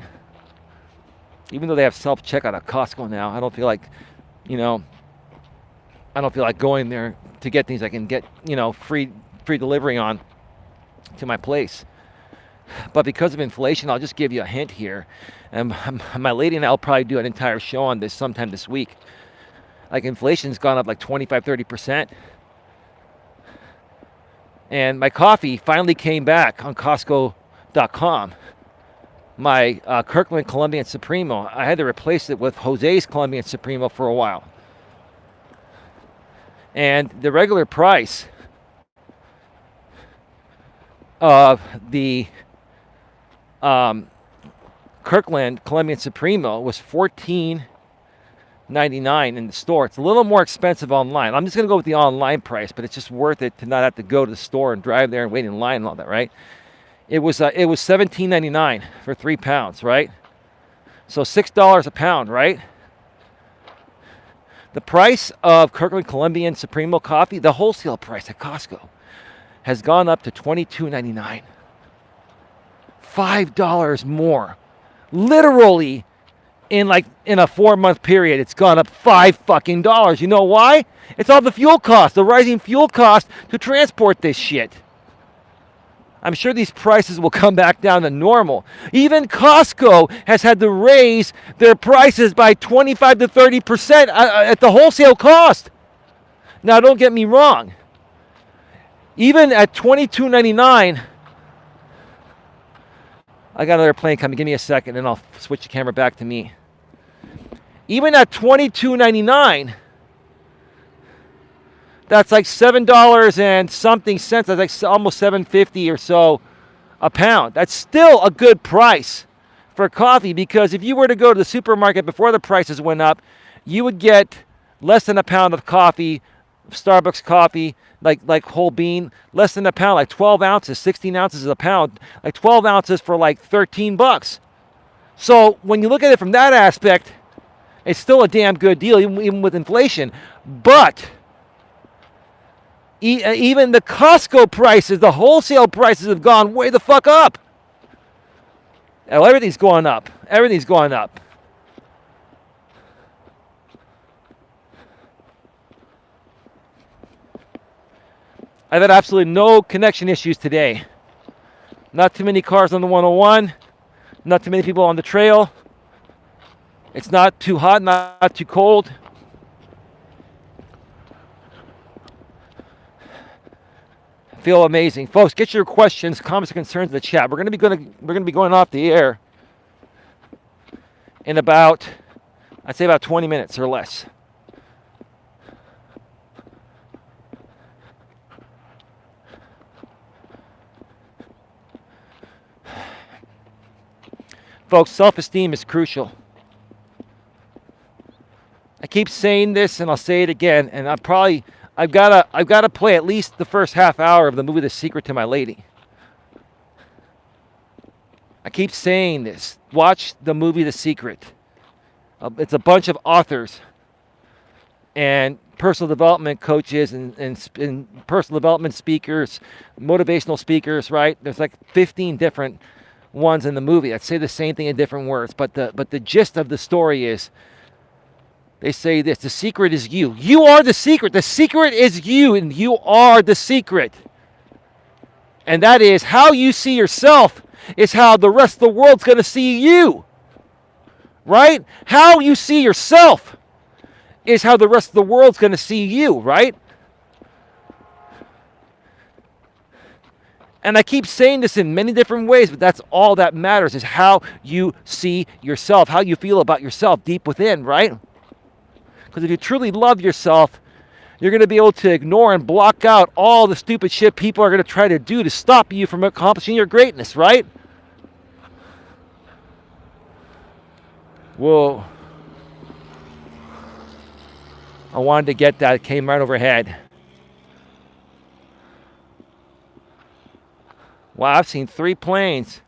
Even though they have self-checkout at Costco now, I don't feel like, I don't feel like going there to get things I can get, free delivery on to my place. But because of inflation, I'll just give you a hint here. And my lady and I will probably do an entire show on this sometime this week. Like inflation's gone up like 25, 30%. And my coffee finally came back on Costco.com. My Kirkland Colombian Supremo, I had to replace it with Jose's Colombian Supremo for a while. And the regular price of the Kirkland Colombian Supremo was $14.99 in the store. It's a little more expensive online. I'm just going to go with the online price, but it's just worth it to not have to go to the store and drive there and wait in line and all that, right? It was $17.99 for 3 pounds, right? So $6 a pound, right? The price of Kirkland Colombian Supremo coffee, the wholesale price at Costco, has gone up to $22.99. $5 more. Literally, in a 4-month period, it's gone up $5. You know why? It's all the fuel costs, the rising fuel cost to transport this shit. I'm sure these prices will come back down to normal. Even Costco has had to raise their prices by 25 to 30% at the wholesale cost. Now, don't get me wrong. Even at $22.99, I got another plane coming. Give me a second, and I'll switch the camera back to me. Even at $22.99, that's like $7 and something cents. That's like almost $7.50 or so a pound. That's still a good price for coffee because if you were to go to the supermarket before the prices went up, you would get less than a pound of coffee, Starbucks coffee, like whole bean, less than a pound, like 12 ounces, 16 ounces a pound, like 12 ounces for like $13. So when you look at it from that aspect, it's still a damn good deal, even with inflation. But even the Costco prices, the wholesale prices have gone way the fuck up. Now, everything's going up. Everything's going up. I've had absolutely no connection issues today. Not too many cars on the 101. Not too many people on the trail. It's not too hot, not too cold. Feel amazing. Folks, get your questions, comments, and concerns in the chat. We're going to be going off the air in about, I'd say about 20 minutes or less. Folks, self-esteem is crucial. I keep saying this, and I'll say it again, and I've got to play at least the first half hour of the movie The Secret to my lady. I keep saying this. Watch the movie The Secret. It's a bunch of authors and personal development coaches and personal development speakers, motivational speakers, right? There's like 15 different ones in the movie that say the same thing in different words. But the gist of the story is, they say this: the secret is you. You are the secret. The secret is you, and you are the secret. And that is how you see yourself is how the rest of the world's going to see you. Right? How you see yourself is how the rest of the world's going to see you, right? And I keep saying this in many different ways, but that's all that matters, is how you see yourself, how you feel about yourself deep within, right? Because if you truly love yourself, you're going to be able to ignore and block out all the stupid shit people are going to try to do to stop you from accomplishing your greatness, right? Whoa. I wanted to get that. It came right overhead. Wow, I've seen 3 planes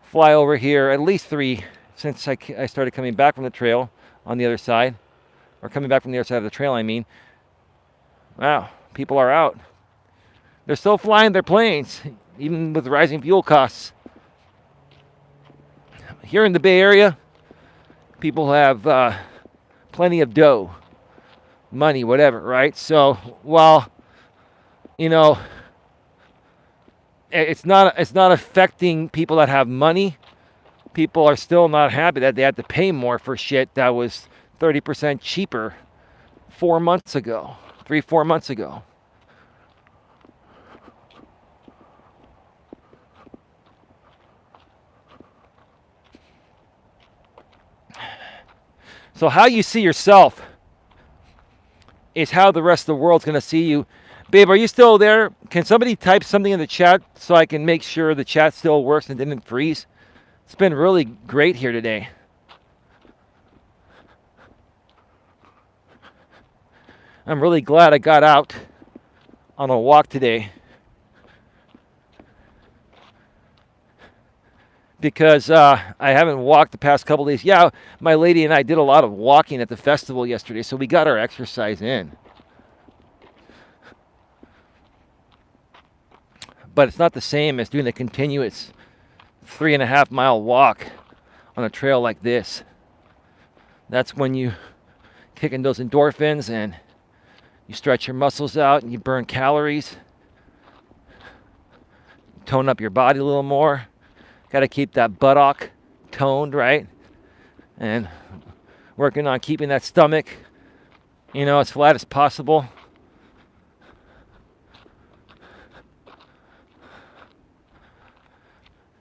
fly over here, at least 3, since I started coming back from the trail on the other side. Or coming back from the other side of the trail, I mean. Wow, people are out. They're still flying their planes, even with rising fuel costs. Here in the Bay Area, people have plenty of dough, money, whatever, right? So while, it's not affecting people that have money, people are still not happy that they had to pay more for shit that was 30% cheaper 4 months ago, 3-4 months ago. So how you see yourself is how the rest of the world's going to see you. Babe, are you still there? Can somebody type something in the chat so I can make sure the chat still works and didn't freeze? It's been really great here today. I'm really glad I got out on a walk today, because I haven't walked the past couple days. Yeah, my lady and I did a lot of walking at the festival yesterday, so we got our exercise in. But it's not the same as doing a continuous 3.5 mile walk on a trail like this. That's when you kick in those endorphins and you stretch your muscles out and you burn calories. Tone up your body a little more. Got to keep that buttock toned, right? And working on keeping that stomach, as flat as possible.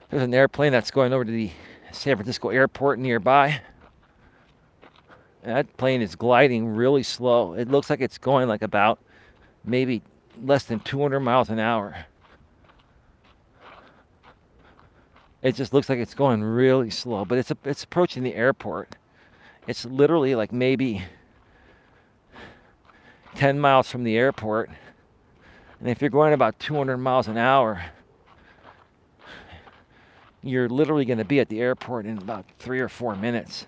There's an airplane that's going over to the San Francisco airport nearby. That plane is gliding really slow. It looks like it's going like about maybe less than 200 miles an hour. It just looks like it's going really slow, but it's approaching the airport. It's literally like maybe 10 miles from the airport. And if you're going about 200 miles an hour, you're literally going to be at the airport in about 3 or 4 minutes.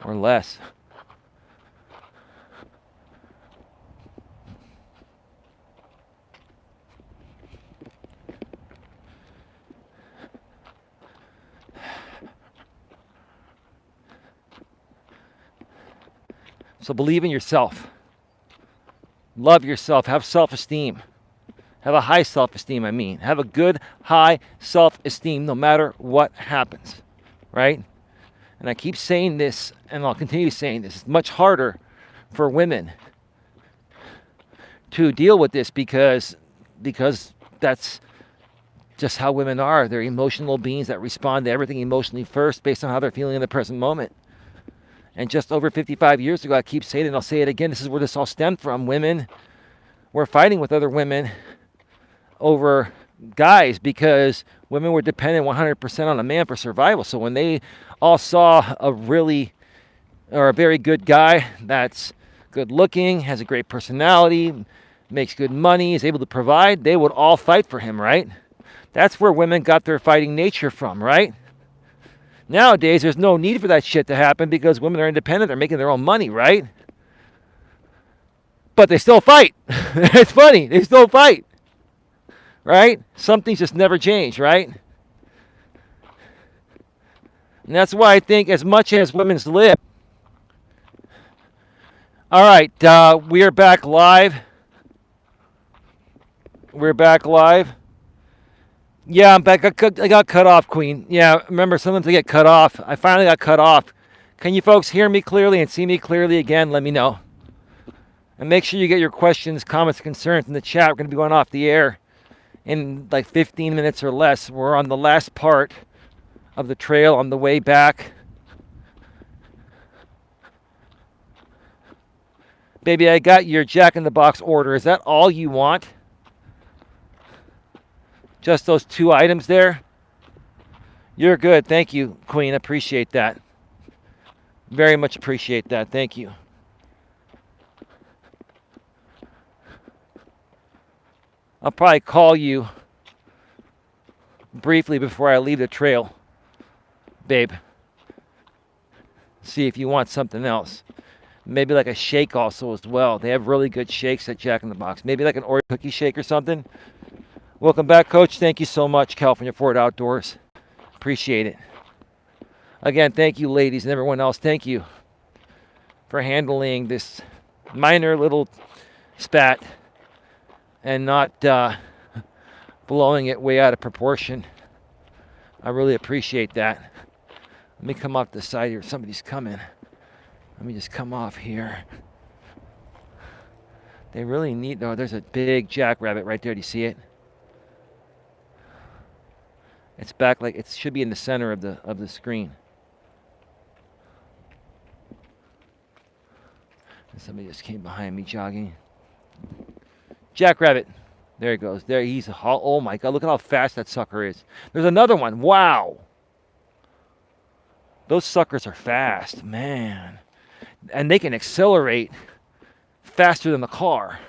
Or less. So believe in yourself. Love yourself. Have self-esteem. Have a high self-esteem, I mean. Have a good, high self-esteem no matter what happens. Right? And I keep saying this, and I'll continue saying this. It's much harder for women to deal with this because that's just how women are. They're emotional beings that respond to everything emotionally first based on how they're feeling in the present moment. And just over 55 years ago, I keep saying it and I'll say it again, this is where this all stemmed from. Women were fighting with other women over guys because women were dependent 100% on a man for survival. So when they all saw a very good guy that's good looking, has a great personality, makes good money, is able to provide, they would all fight for him, right? That's where women got their fighting nature from, right? Nowadays, there's no need for that shit to happen because women are independent, they're making their own money, right? But they still fight. It's funny, they still fight, right? Something's just never changed, right? And that's why I think as much as women's live. All right, we are back live. We're back live. Yeah, I'm back. I got cut off, Queen. Yeah, remember, sometimes I get cut off. I finally got cut off. Can you folks hear me clearly and see me clearly again? Let me know. And make sure you get your questions, comments, concerns in the chat. We're going to be going off the air in like 15 minutes or less. We're on the last part of the trail on the way back. Baby, I got your Jack in the Box order. Is that all you want? Just those 2 items there? You're good. Thank you, Queen. Appreciate that. Very much appreciate that. Thank you. I'll probably call you briefly before I leave the trail, babe. See if you want something else. Maybe like a shake also as well. They have really good shakes at Jack in the Box. Maybe like an Oreo cookie shake or something. Welcome back, Coach. Thank you so much, California Ford Outdoors. Appreciate it. Again, thank you, ladies, and everyone else. Thank you for handling this minor little spat and not blowing it way out of proportion. I really appreciate that. Let me come off the side here. Somebody's coming. Let me just come off here. They really need, oh, there's a big jackrabbit right there. Do you see it? It's back, like it should be in the center of the screen. And somebody just came behind me jogging. Jackrabbit. There he goes. There he's. Oh my God! Look at how fast that sucker is. There's another one. Wow. Those suckers are fast, man. And they can accelerate faster than the car.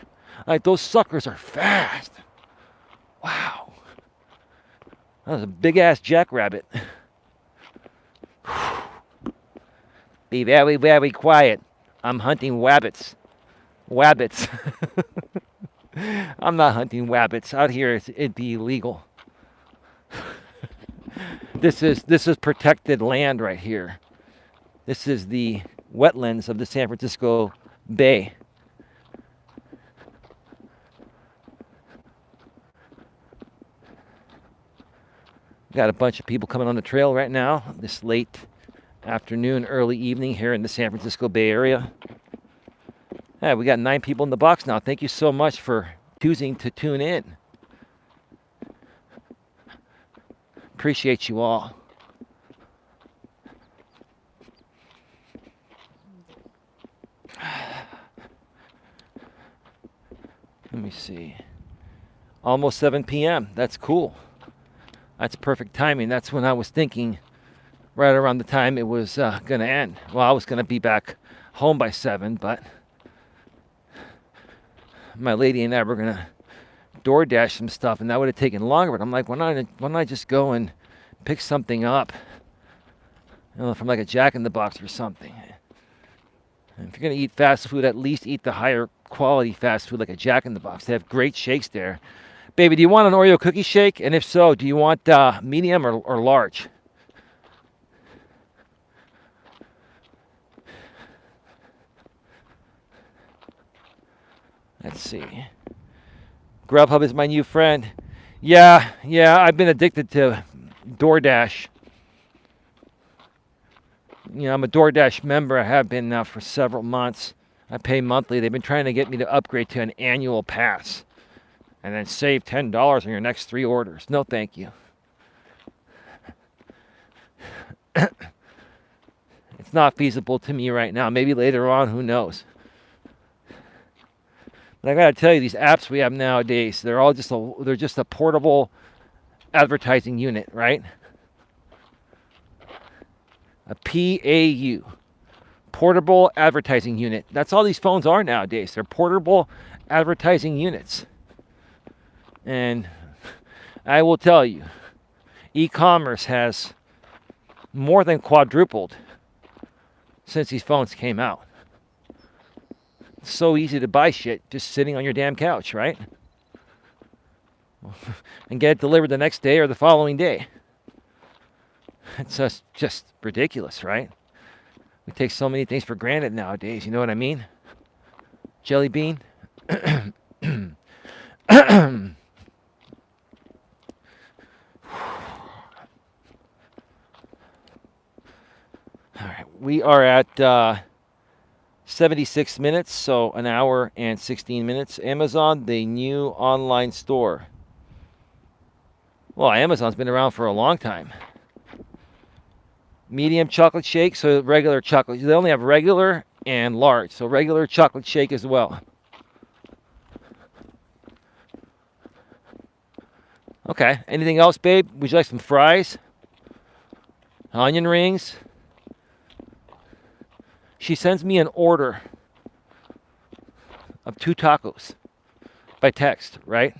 Like those suckers are fast. Wow. That was a big-ass jackrabbit. Be very, very quiet. I'm hunting wabbits. Wabbits. I'm not hunting wabbits. Out here, it'd be illegal. This is protected land right here. This is the wetlands of the San Francisco Bay. Got a bunch of people coming on the trail right now, this late afternoon, early evening here in the San Francisco Bay Area. Yeah, we got 9 people in the box now. Thank you so much for choosing to tune in. Appreciate you all. Let me see. Almost 7 p.m. That's cool. That's perfect timing. That's when I was thinking right around the time it was going to end. Well, I was going to be back home by 7, but my lady and I were going to DoorDash some stuff, and that would have taken longer. But I'm like, why don't I just go and pick something up, from like a Jack in the Box or something. And if you're going to eat fast food, at least eat the higher quality fast food like a Jack in the Box. They have great shakes there. Baby, do you want an Oreo cookie shake? And if so, do you want medium or large? Let's see. Grubhub is my new friend. Yeah, I've been addicted to DoorDash. I'm a DoorDash member. I have been now for several months. I pay monthly. They've been trying to get me to upgrade to an annual pass and then save $10 on your next 3 orders. No, thank you. It's not feasible to me right now. Maybe later on, who knows? But I gotta tell you, these apps we have nowadays, they're just a portable advertising unit, right? A PAU, portable advertising unit. That's all these phones are nowadays. They're portable advertising units. And I will tell you, e-commerce has more than quadrupled since these phones came out. It's so easy to buy shit just sitting on your damn couch, right? And get it delivered the next day or the following day. It's just ridiculous, right? We take so many things for granted nowadays, you know what I mean? Jelly bean. All right, we are at 76 minutes, so an hour and 16 minutes. Amazon, the new online store. Well, Amazon's been around for a long time. Medium chocolate shake, so regular chocolate. They only have regular and large, so regular chocolate shake as well. Okay, anything else, babe? Would you like some fries? Onion rings? She sends me an order of 2 tacos by text, right?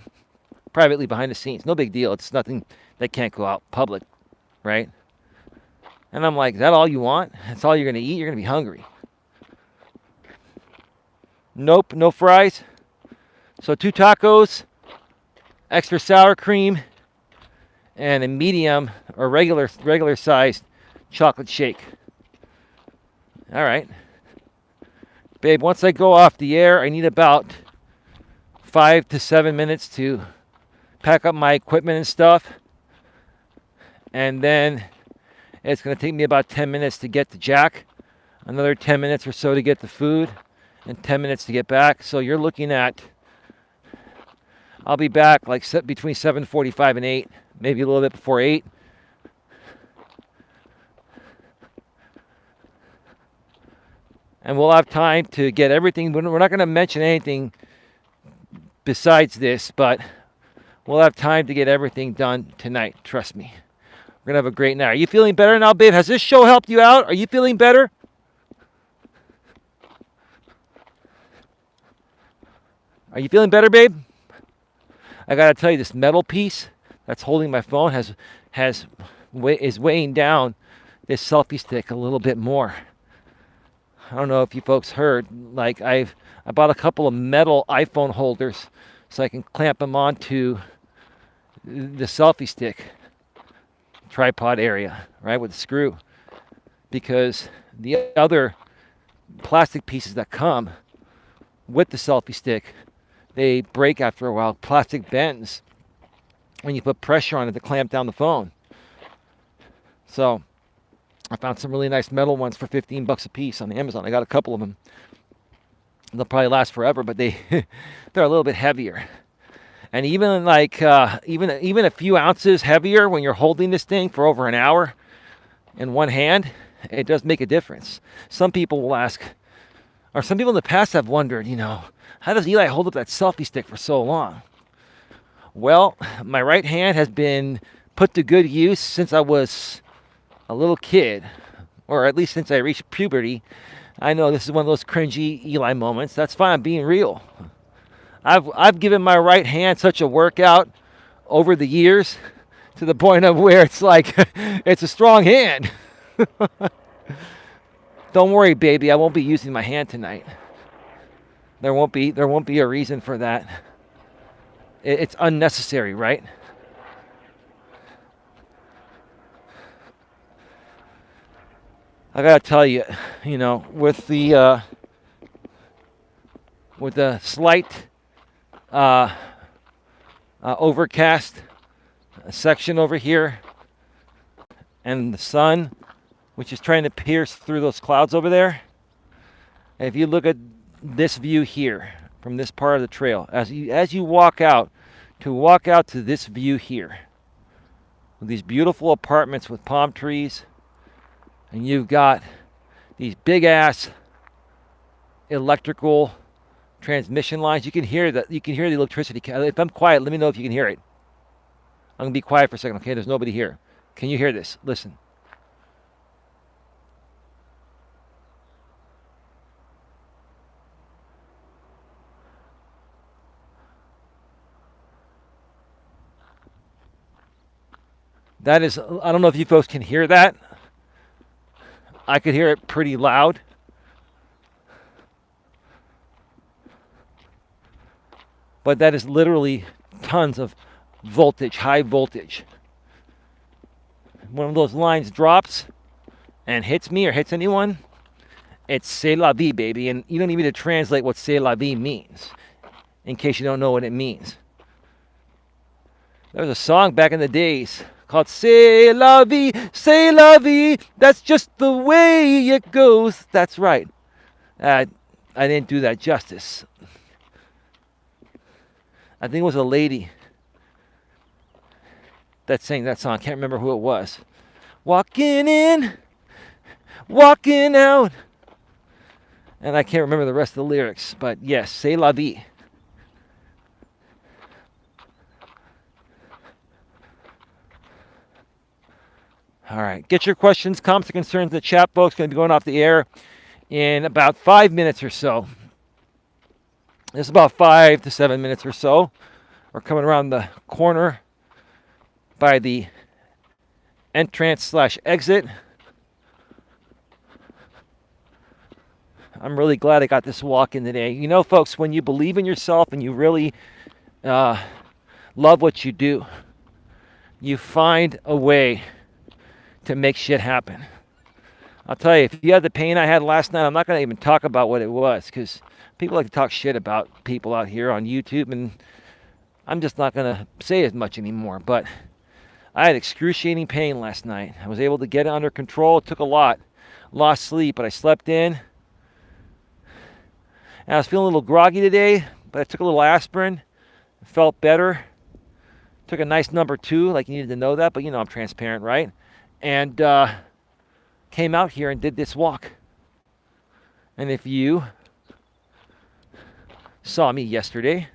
Privately behind the scenes. No big deal. It's nothing that can't go out public, right? And I'm like, is that all you want? That's all you're going to eat? You're going to be hungry. Nope, no fries. So 2 tacos, extra sour cream, and a medium or regular sized chocolate shake. All right. Babe, once I go off the air, I need about 5 to 7 minutes to pack up my equipment and stuff. And then it's going to take me about 10 minutes to get to Jack. Another 10 minutes or so to get the food. And 10 minutes to get back. So you're looking at, I'll be back like between 7:45 and 8. Maybe a little bit before 8. And we'll have time to get everything. We're not going to mention anything besides this, but we'll have time to get everything done tonight. Trust me. We're going to have a great night. Are you feeling better now, babe? Has this show helped you out? Are you feeling better? Are you feeling better, babe? I got to tell you, this metal piece that's holding my phone is weighing down this selfie stick a little bit more. I don't know if you folks heard, like I bought a couple of metal iPhone holders so I can clamp them onto the selfie stick tripod area, right, with a screw. Because the other plastic pieces that come with the selfie stick, they break after a while. Plastic bends when you put pressure on it to clamp down the phone. So I found some really nice metal ones for $15 a piece on Amazon. I got a couple of them. They'll probably last forever, but they're a little bit heavier. And even like even a few ounces heavier when you're holding this thing for over an hour in one hand, it does make a difference. Some people will ask, or some people in the past have wondered, how does Eli hold up that selfie stick for so long? Well, my right hand has been put to good use since I was a little kid, or at least since I reached puberty. I know this is one of those cringy Eli moments. That's fine. I'm being real. I've given my right hand such a workout over the years to the point of where it's like it's a strong hand. Don't worry, baby. I won't be using my hand tonight. There won't be a reason for that. It's unnecessary, right? I gotta tell you, with the slight overcast section over here, and the sun, which is trying to pierce through those clouds over there. And if you look at this view here from this part of the trail. As you walk out to this view here, with these beautiful apartments with palm trees, and you've got these big ass electrical transmission lines. You can hear that. You can hear the electricity. If I'm quiet, let me know if you can hear it. I'm gonna be quiet for a second. Okay, there's nobody here. Can you hear this? Listen. That is, I don't know if you folks can hear that. I could hear it pretty loud. But that is literally tons of voltage, high voltage. One of those lines drops and hits me or hits anyone, it's c'est la vie, baby. And you don't need me to translate what c'est la vie means, in case you don't know what it means. There was a song back in the days called C'est la vie, that's just the way it goes. That's right. I didn't do that justice. I think it was a lady that sang that song. I can't remember who it was. Walking in, walking out. And I can't remember the rest of the lyrics, but yes, C'est la vie. All right, get your questions, comments, and concerns in the chat, folks. Going to be going off the air in about 5 minutes or so. It's about 5 to 7 minutes or so. We're coming around the corner by the entrance/exit. I'm really glad I got this walk in today. You know, folks, when you believe in yourself and you really love what you do, you find a way to make shit happen. I'll tell you, if you had the pain I had last night, I'm not going to even talk about what it was, because people like to talk shit about people out here on YouTube, and I'm just not going to say as much anymore. But I had excruciating pain last night. I was able to get it under control. It took a lot. Lost sleep, but I slept in. And I was feeling a little groggy today, but I took a little aspirin. Felt better. Took a nice number 2, like you needed to know that, but you know I'm transparent, right? And came out here and did this walk. And if you saw me yesterday,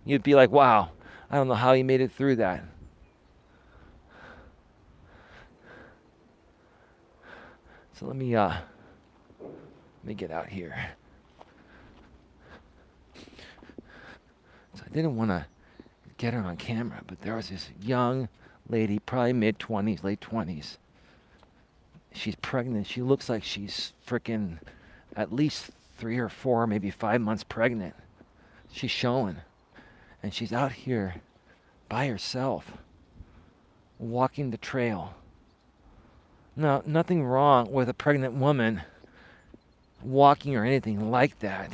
you'd be like, wow, I don't know how he made it through that. So let me get out here. So I didn't want to get her on camera, but there was this young lady, probably mid-20s, late 20s. She's pregnant. She looks like she's freaking at least 3 or 4, maybe 5 months pregnant. She's showing. And she's out here by herself, walking the trail. No, nothing wrong with a pregnant woman walking or anything like that.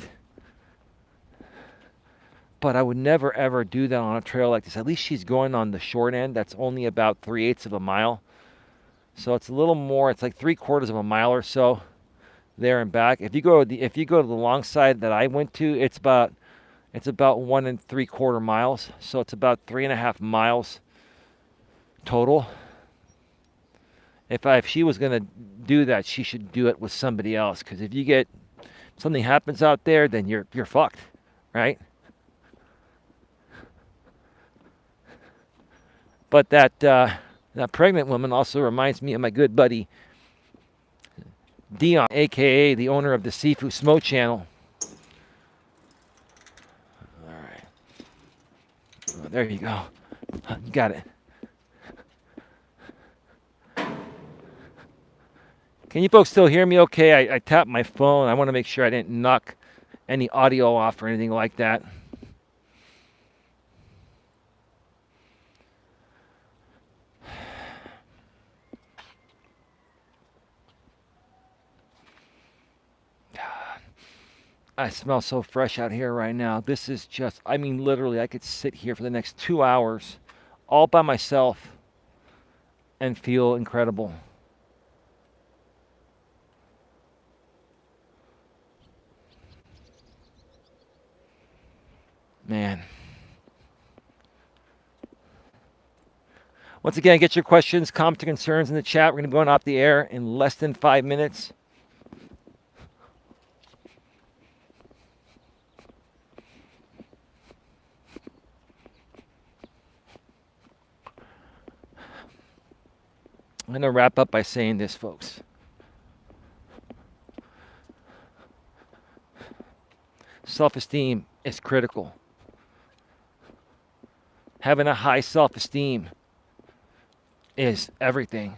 But I would never ever do that on a trail like this. At least she's going on the short end. That's only about 3/8 of a mile. So it's a little more, it's like 3/4 of a mile or so there and back. If you go to the long side that I went to, it's about 1 3/4 miles. So it's about 3.5 miles total. If she was gonna do that, she should do it with somebody else. Because if something happens out there, then you're fucked, right? But that pregnant woman also reminds me of my good buddy Dion, aka the owner of the Sifu Smo channel. All right, there you go. You got it. Can you folks still hear me okay? I tapped my phone. I want to make sure I didn't knock any audio off or anything like that. I smell so fresh out here right now. This is just, I mean, literally, I could sit here for the next 2 hours all by myself and feel incredible. Man. Once again, get your questions, comments, and concerns in the chat. We're going to be going off the air in less than 5 minutes. I'm going to wrap up by saying this, folks. Self-esteem is critical. Having a high self-esteem is everything.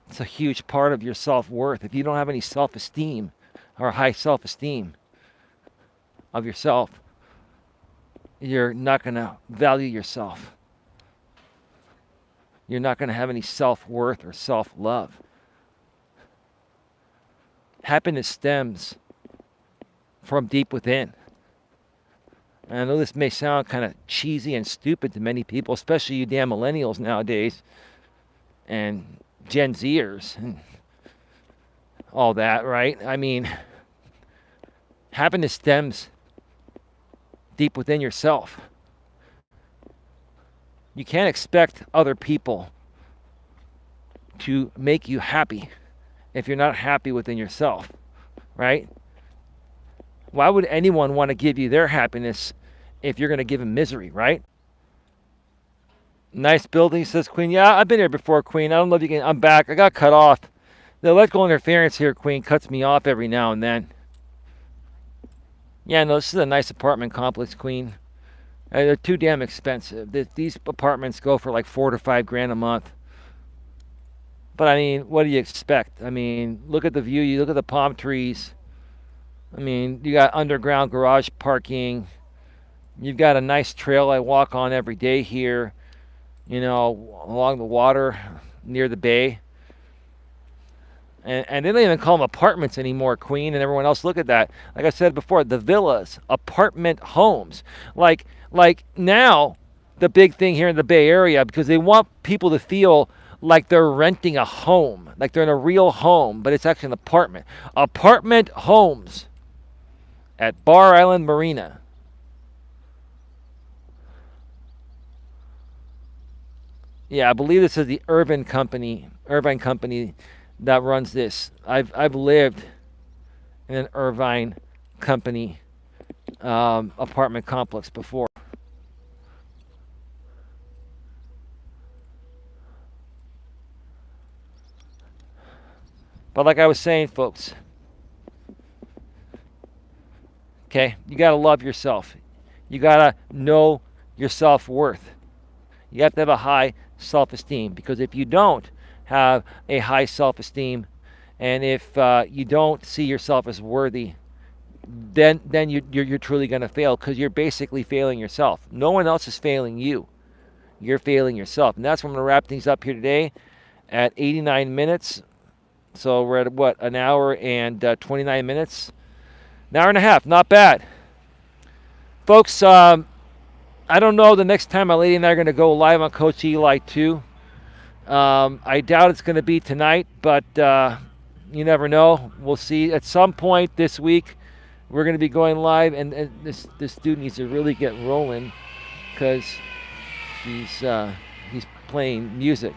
It's a huge part of your self-worth. If you don't have any self-esteem or high self-esteem of yourself, you're not going to value yourself. You're not going to have any self-worth or self-love. Happiness stems from deep within. And I know this may sound kind of cheesy and stupid to many people, especially you damn millennials nowadays and Gen Zers and all that, right? I mean, happiness stems deep within yourself. You can't expect other people to make you happy if you're not happy within yourself, right? Why would anyone want to give you their happiness if you're going to give them misery, right? Nice building, says Queen. Yeah, I've been here before, Queen. I don't know if you can. I'm back. I got cut off. The electrical interference here, Queen, cuts me off every now and then. Yeah, no, this is a nice apartment complex, Queen. They're too damn expensive. These apartments go for like $4 to $5 grand a month. But I mean, what do you expect? I mean, look at the view. You look at the palm trees. I mean, you got underground garage parking. You've got a nice trail I walk on every day here, you know, along the water near the bay. And they don't even call them apartments anymore, Queen, and everyone else. Look at that. Like I said before, the villas, apartment homes. Like now, the big thing here in the Bay Area, because they want people to feel like they're renting a home, like they're in a real home, but it's actually an apartment. Apartment homes at Bar Island Marina. Yeah, I believe this is the Irvine Company that runs this. I've lived in an Irvine Company apartment complex before. But like I was saying, folks, okay, you got to love yourself. You got to know your self-worth. You have to have a high self-esteem, because if you don't have a high self-esteem, and if you don't see yourself as worthy, then you're truly going to fail, because you're basically failing yourself. No one else is failing you. You're failing yourself. And that's where I'm going to wrap things up here today at 89 minutes. So we're at, what, an hour and 29 minutes? An hour and a half. Not bad. Folks, I don't know the next time my lady and I are going to go live on Coach Eli 2. I doubt it's going to be tonight, but you never know. We'll see. At some point this week, we're going to be going live, and this dude needs to really get rolling, because he's playing music.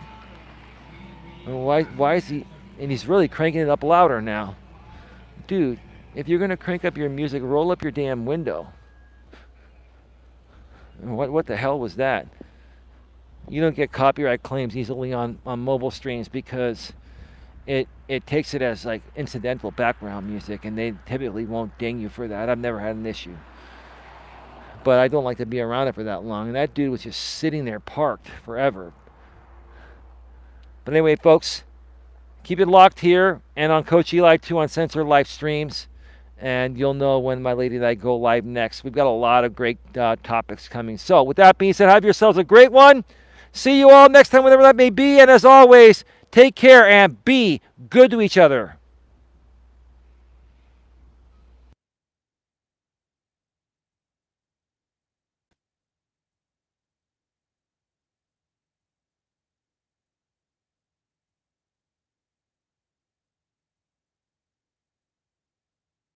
And why is he? And he's really cranking it up louder now. Dude, if you're going to crank up your music, roll up your damn window. What the hell was that? You don't get copyright claims easily on mobile streams, because it takes it as like incidental background music, and they typically won't ding you for that. I've never had an issue. But I don't like to be around it for that long. And that dude was just sitting there parked forever. But anyway, folks, keep it locked here and on Coach Eli 2 on Sensor Live Streams. And you'll know when my lady and I go live next. We've got a lot of great topics coming. So with that being said, have yourselves a great one. See you all next time, whatever that may be. And as always, take care and be good to each other.